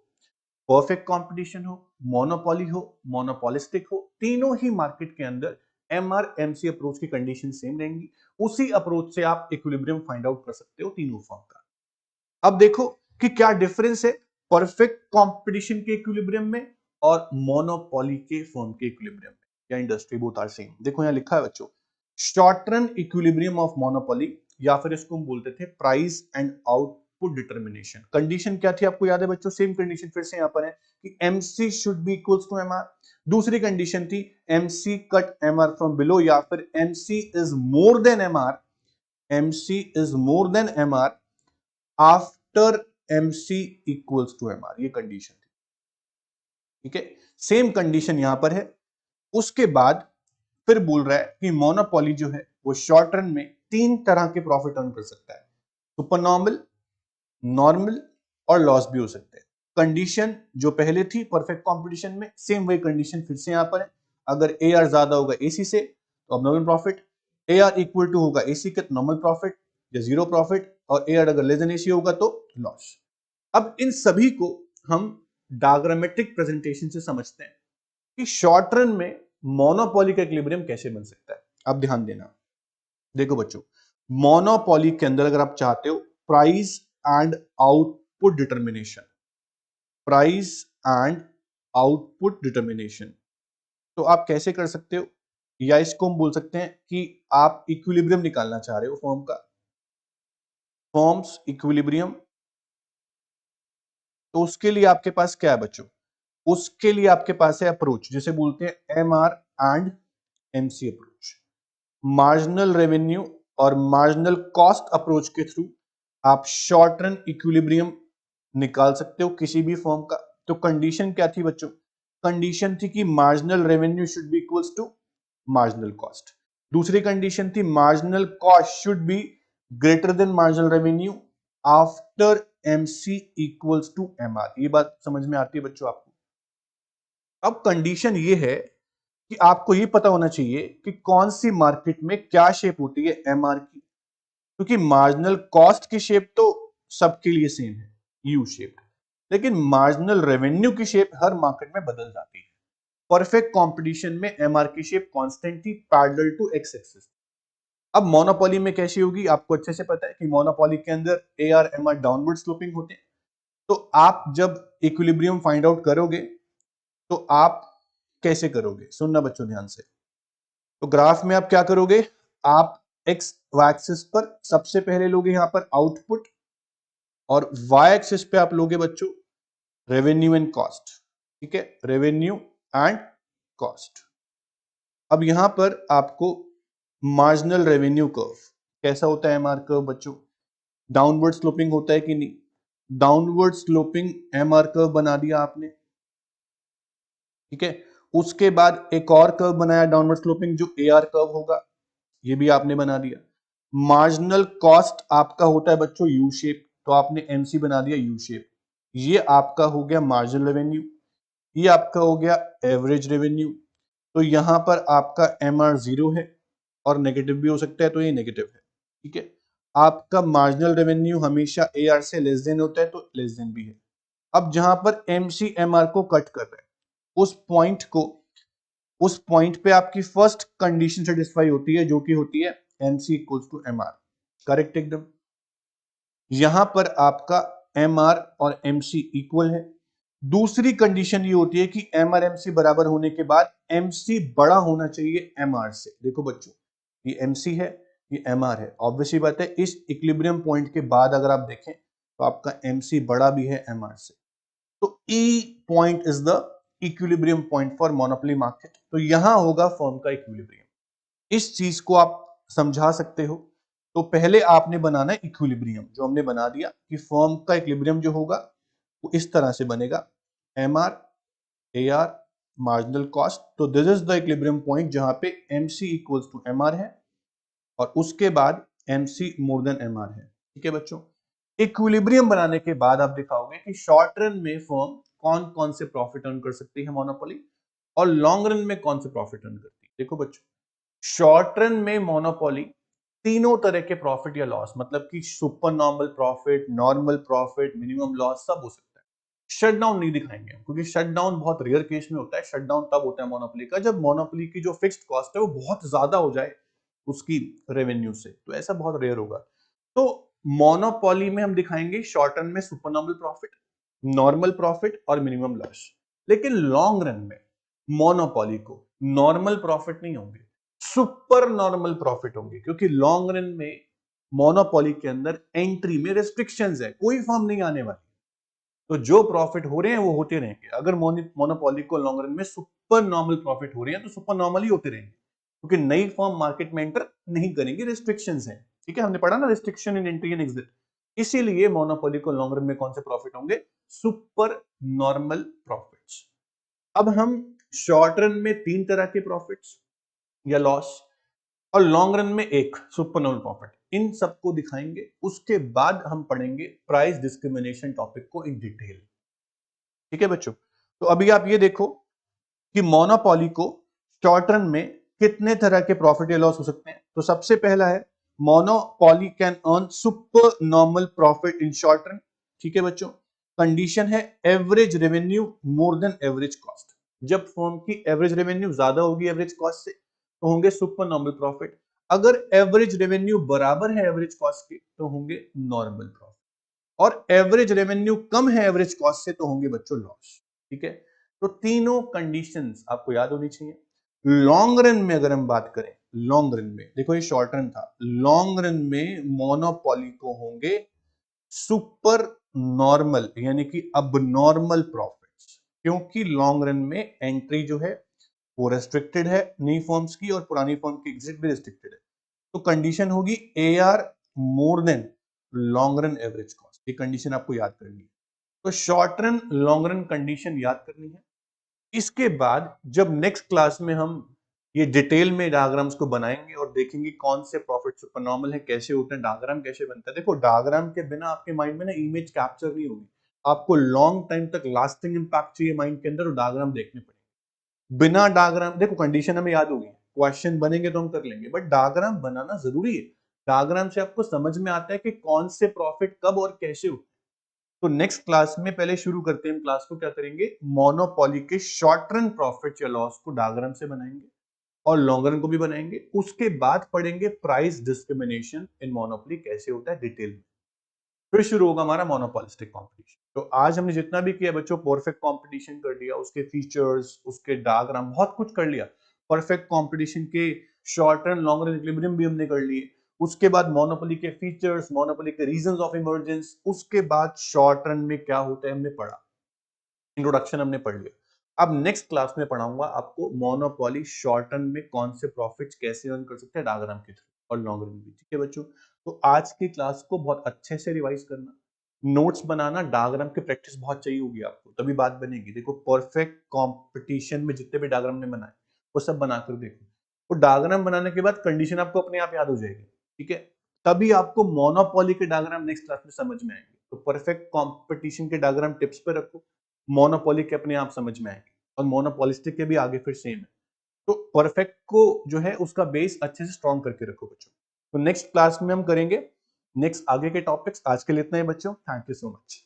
परफेक्ट कंपटीशन हो, मोनोपोली हो, मोनोपोलिस्टिक हो, तीनों ही मार्केट के अंदर एमआर एमसी अप्रोच की कंडीशन सेम रहेंगी। उसी अप्रोच से आप इक्विलिब्रियम फाइंड आउट कर सकते हो तीनों फर्म का। अब देखो कि क्या डिफरेंस है परफेक्ट कंपटीशन के इक्विलिब्रियम में और मोनोपोली के फर्म के इक्विलिब्रियम में, या इंडस्ट्री बोथ आर सेम। देखो यहां लिखा है बच्चों, short run equilibrium of monopoly, या फिर इसको हम बोलते थे price and output determination. Condition क्या थी आपको याद है बच्चों, सेम कंडीशन फिर से यहां पर है कि MC should be equals to MR. दूसरी कंडीशन थी MC cut MR from below, या फिर MC is more than MR, MC is more than MR after MC equals to MR, ये कंडीशन थी, ठीक है। सेम कंडीशन यहां पर है। उसके बाद फिर बोल रहा है कि मोनोपोली जो है वो शॉर्ट रन में तीन तरह के प्रॉफिट अर्न कर सकता है, सुपर नॉर्मल, नॉर्मल और लॉस भी हो सकते हैं। कंडीशन जो पहले थी परफेक्ट कंपटीशन में, सेम वही कंडीशन फिर से यहां पर है। अगर AR ज्यादा होगा AC से तो अब प्रॉफिट, AR इक्वल टू होगा AC के नॉर्मल प्रॉफिट या जीरो प्रॉफिट, और AR अगर लेस देन AC होगा तो लॉस। अब इन सभी को हम डायग्रामेटिक प्रेजेंटेशन से समझते हैं कि शॉर्ट रन में मोनोपोली का इक्विलिब्रियम कैसे बन सकता है। अब ध्यान देना, देखो बच्चों, मोनोपोली के अंदर अगर आप चाहते हो price and output determination, price and output determination, तो आप कैसे कर सकते हो, या इसको हम बोल सकते हैं कि आप इक्विलिब्रियम निकालना चाह रहे हो फॉर्म का, फॉर्म्स इक्विलिब्रियम तो उसके लिए आपके पास क्या है बच्चों? उसके लिए आपके पास है अप्रोच, जिसे बोलते हैं MR and MC approach. Marginal revenue और मार्जिनल कॉस्ट अप्रोच के थ्रू आप शॉर्ट रन इक्विलिब्रियम निकाल सकते हो किसी भी फर्म का। तो कंडीशन क्या थी बच्चों? कंडीशन थी कि marginal revenue should be equals to marginal cost. दूसरी कंडीशन थी marginal cost should be greater than marginal revenue after MC equals to MR. ये बात समझ में आती है बच्चों आपको? अब कंडीशन ये है कि आपको ये पता होना चाहिए कि कौन सी मार्केट में क्या शेप होती है एमआर की, क्योंकि मार्जिनल कॉस्ट की शेप तो सबके लिए सेम है, यू शेप, लेकिन मार्जिनल रेवेन्यू की शेप हर मार्केट में बदल जाती है। परफेक्ट कंपटीशन में एमआर की शेप कांस्टेंट थी, पैरेलल टू एक्स एक्सिस। अब मोनोपोली में कैसी होगी आपको अच्छे से पता है कि मोनोपोली के अंदर एआर एमआर डाउनवर्ड स्लोपिंग होते हैं। तो आप जब इक्विलिब्रियम फाइंड आउट करोगे तो आप कैसे करोगे? सुनना बच्चों ध्यान से। तो ग्राफ में आप क्या करोगे? आप एक्स एक्सिस पर सबसे पहले लोगे यहां पर आउटपुट, और वाई एक्सिस पे आप लोगे बच्चों रेवेन्यू एंड कॉस्ट। ठीक है, रेवेन्यू एंड कॉस्ट। अब यहां पर आपको मार्जिनल रेवेन्यू कर्व कैसा होता है? एमआर कर्व बच्चों डाउनवर्ड स्लोपिंग होता है कि नहीं? डाउनवर्ड स्लोपिंग एमआर कर्व बना दिया आपने। ठीक है, उसके बाद एक और कर्व बनाया डाउनवर्ड स्लोपिंग जो एआर कर्व होगा, ये भी आपने बना दिया। मार्जिनल कॉस्ट आपका होता है बच्चों यू शेप, तो आपने एमसी बना दिया यू शेप। ये आपका हो गया मार्जिनल रेवेन्यू, ये आपका हो गया एवरेज रेवेन्यू। तो यहां पर आपका एमआर 0 है और नेगेटिव भी हो सकता है, तो ये नेगेटिव है। ठीक है, आपका मार्जिनल रेवेन्यू हमेशा एआर से लेस देन होता है, तो लेस देन भी है। अब जहां पर एमसी एमआर को कट कर रहा है, उस पॉइंट पे आपकी फर्स्ट कंडीशन सेटिस्फाई होती है, जो कि होती है MC equals to MR. Correct एकदम। यहां पर आपका एमआर और एमसी इक्वल है। दूसरी कंडीशन ये होती है कि एमआर एमसी बराबर होने के बाद एमसी बड़ा होना चाहिए एमआर से। देखो बच्चों, ये एमसी है, ये एमआर है। ऑब्वियसली बात है, इस इक्विलिब्रियम पॉइंट के बाद अगर आप देखें तो आपका एमसी बड़ा भी है एमआर से। तो ई point is the equilibrium point for monopoly market. तो यहां होगा फर्म का इक्विलिब्रियम। इस चीज को आप समझा सकते हो। तो पहले आपने बनाना है इक्विलिब्रियम, जो हमने बना दिया कि फर्म का इक्विलिब्रियम जो होगा वो इस तरह से बनेगा, M R A R marginal cost. तो this is the equilibrium point जहां पे MC equals to M R है और उसके बाद MC more than M R है। ठीक है बच्चों, इक्विलिब्रियम बनाने के बाद आप दिखाओगे कि शॉर्ट रन में फर्म कौन कौन से प्रॉफिट अर्न कर सकती है मोनोपोली, और लॉन्ग रन में कौन से प्रॉफिट अर्न करती है। देखो बच्चों, शॉर्ट रन में मोनोपोली तीनों तरह के प्रॉफिट या लॉस, मतलब कि super normal profit, normal profit, minimum loss, सब हो सकता है। शट डाउन नहीं दिखाएंगे हम, क्योंकि शट डाउन बहुत रेयर केस में होता है। शट डाउन तब होता है मोनोपोली का जब मोनोपोली की जो फिक्स्ड कॉस्ट है वो बहुत ज्यादा हो जाए उसकी रेवेन्यू से, तो ऐसा बहुत रेयर होगा। तो मोनोपोली में हम दिखाएंगे शॉर्ट रन में super normal profit, normal profit और मिनिमम लॉस। लेकिन लॉन्ग रन में मोनोपोली को नॉर्मल प्रॉफिट नहीं होंगे, सुपर नॉर्मल प्रॉफिट होंगे, क्योंकि लॉन्ग रन में मोनोपोली के अंदर एंट्री में रेस्ट्रिक्शंस है, कोई फर्म नहीं आने वाली। तो जो प्रॉफिट हो रहे हैं वो होते रहेंगे। अगर मोनोपोली को लॉन्ग रन में सुपर नॉर्मल प्रॉफिट हो रहे हैं तो सुपर नॉर्मल ही होते रहेंगे, क्योंकि नई फर्म मार्केट में एंटर नहीं करेंगे, रेस्ट्रिक्शंस हैं। ठीक है, हमने पढ़ा ना restriction in entry and exit. इसीलिए मोनोपोली को लॉन्ग रन में कौन से प्रॉफिट होंगे? Super normal profits. अब हम शॉर्ट रन में तीन तरह के प्रॉफिट्स या लॉस, और लॉन्ग रन में एक सुपर नॉर्मल प्रॉफिट, इन सबको दिखाएंगे। उसके बाद हम पढ़ेंगे प्राइस डिस्क्रिमिनेशन टॉपिक को इन डिटेल। ठीक है बच्चों, तो अभी आप ये देखो कि मोनोपोली को शॉर्ट रन में कितने तरह के प्रॉफिट या लॉस हो सकते हैं। तो सबसे पहला है monopoly can earn super normal profit in short run. ठीक है बच्चों, कंडीशन है average revenue more than average cost. जब फर्म की एवरेज रेवेन्यू ज्यादा होगी एवरेज कॉस्ट से तो होंगे सुपर नॉर्मल प्रॉफिट। अगर एवरेज रेवेन्यू बराबर है एवरेज कॉस्ट के तो होंगे नॉर्मल प्रॉफिट, और एवरेज रेवेन्यू कम है एवरेज कॉस्ट से तो होंगे बच्चों लॉस। ठीक है, तो तीनों कंडीशंस आपको याद होनी चाहिए। लॉन्ग रन में अगर हम बात करें, लॉन्ग रन में देखो ये शॉर्ट रन था, लॉन्ग रन में मोनोपोली को होंगे सुपर नॉर्मल यानी कि अबनॉर्मल प्रॉफिट्स, क्योंकि लॉन्ग रन में एंट्री जो है वो रेस्ट्रिक्टेड है नई फॉर्म्स की और पुरानी फॉर्म की एग्जिट भी रेस्ट्रिक्टेड है। तो कंडीशन होगी AR more than long run average cost, ये कंडीशन आपको याद करनी है। तो short run long run condition याद करनी है। इसके बाद जब नेक्स्ट क्लास में हम ये डिटेल में डायग्राम्स को बनाएंगे और देखेंगे कौन से प्रॉफिट सुपरनॉर्मल है, कैसे होते हैं, डायग्राम कैसे बनता है। देखो डायग्राम के बिना आपके माइंड में ना इमेज कैप्चर नहीं होगी, आपको लॉन्ग टाइम तक लास्टिंग इंपैक्ट चाहिए माइंड के अंदर, और डायग्राम देखने पड़ेंगे। बिना डायग्राम, देखो कंडीशन हमें याद होगी, क्वेश्चन बनेंगे तो हम कर लेंगे, बट डायग्राम बनाना जरूरी है। डायग्राम से आपको समझ में आता है कि कौन से प्रॉफिट कब और कैसे होते हैं। तो नेक्स्ट क्लास में पहले शुरू करते हैं हम क्लास को, क्या करेंगे, मोनोपोली के शॉर्ट रन प्रॉफिट या लॉस को डायग्राम से बनाएंगे और लॉन्ग रन को भी बनाएंगे। उसके बाद पढ़ेंगे प्राइस डिस्क्रिमिनेशन इन मोनोपोली कैसे होता है डिटेल में। फिर शुरू होगा हमारा मोनोपोलिस्टिक कंपटीशन। तो आज हमने जितना भी किया बच्चों, परफेक्ट कंपटीशन कर लिया, उसके फीचर्स, उसके डायग्राम, बहुत कुछ कर लिया। परफेक्ट कंपटीशन के short run long run equilibrium भी हमने कर लिए। उसके बाद मोनोपोली के फीचर्स, मोनोपोली के रीजंस ऑफ इमर्जेंस, उसके बाद शॉर्ट रन में क्या होता है हमने पढ़ा, इंट्रोडक्शन हमने पढ़ लिया। अब नेक्स्ट क्लास में पढ़ाऊंगा आपको मोनोपोली शॉर्ट रन में कौन से प्रॉफिट्स कैसे अर्न कर सकते हैं डायग्राम के थ्रू, और लॉन्ग रन भी। ठीक है बच्चों, तो आज की क्लास को बहुत अच्छे से रिवाइज करना, नोट्स बनाना, डायग्राम की प्रैक्टिस बहुत चाहिए होगी आपको, तभी बात बनेगी। देखो परफेक्ट कंपटीशन में जितने भी डायग्राम ने बनाए वो सब बनाकर देखो, वो डायग्राम बनाने के बाद कंडीशन आपको अपने आप याद हो जाएगी। ठीक है, तभी आपको मोनोपोली के डायग्राम नेक्स्ट क्लास में समझ में आएंगे। तो परफेक्ट कंपटीशन के डायग्राम टिप्स पे रखो, मोनोपोली के अपने आप समझ में आएंगे, और मोनोपोलिस्टिक के भी आगे फिर सेम है। तो परफेक्ट को जो है उसका बेस अच्छे से स्ट्रॉन्ग करके रखो बच्चों। तो नेक्स्ट क्लास में हम करेंगे नेक्स्ट आगे के टॉपिक्स। आज के लिए इतना ही बच्चों, थैंक यू सो मच।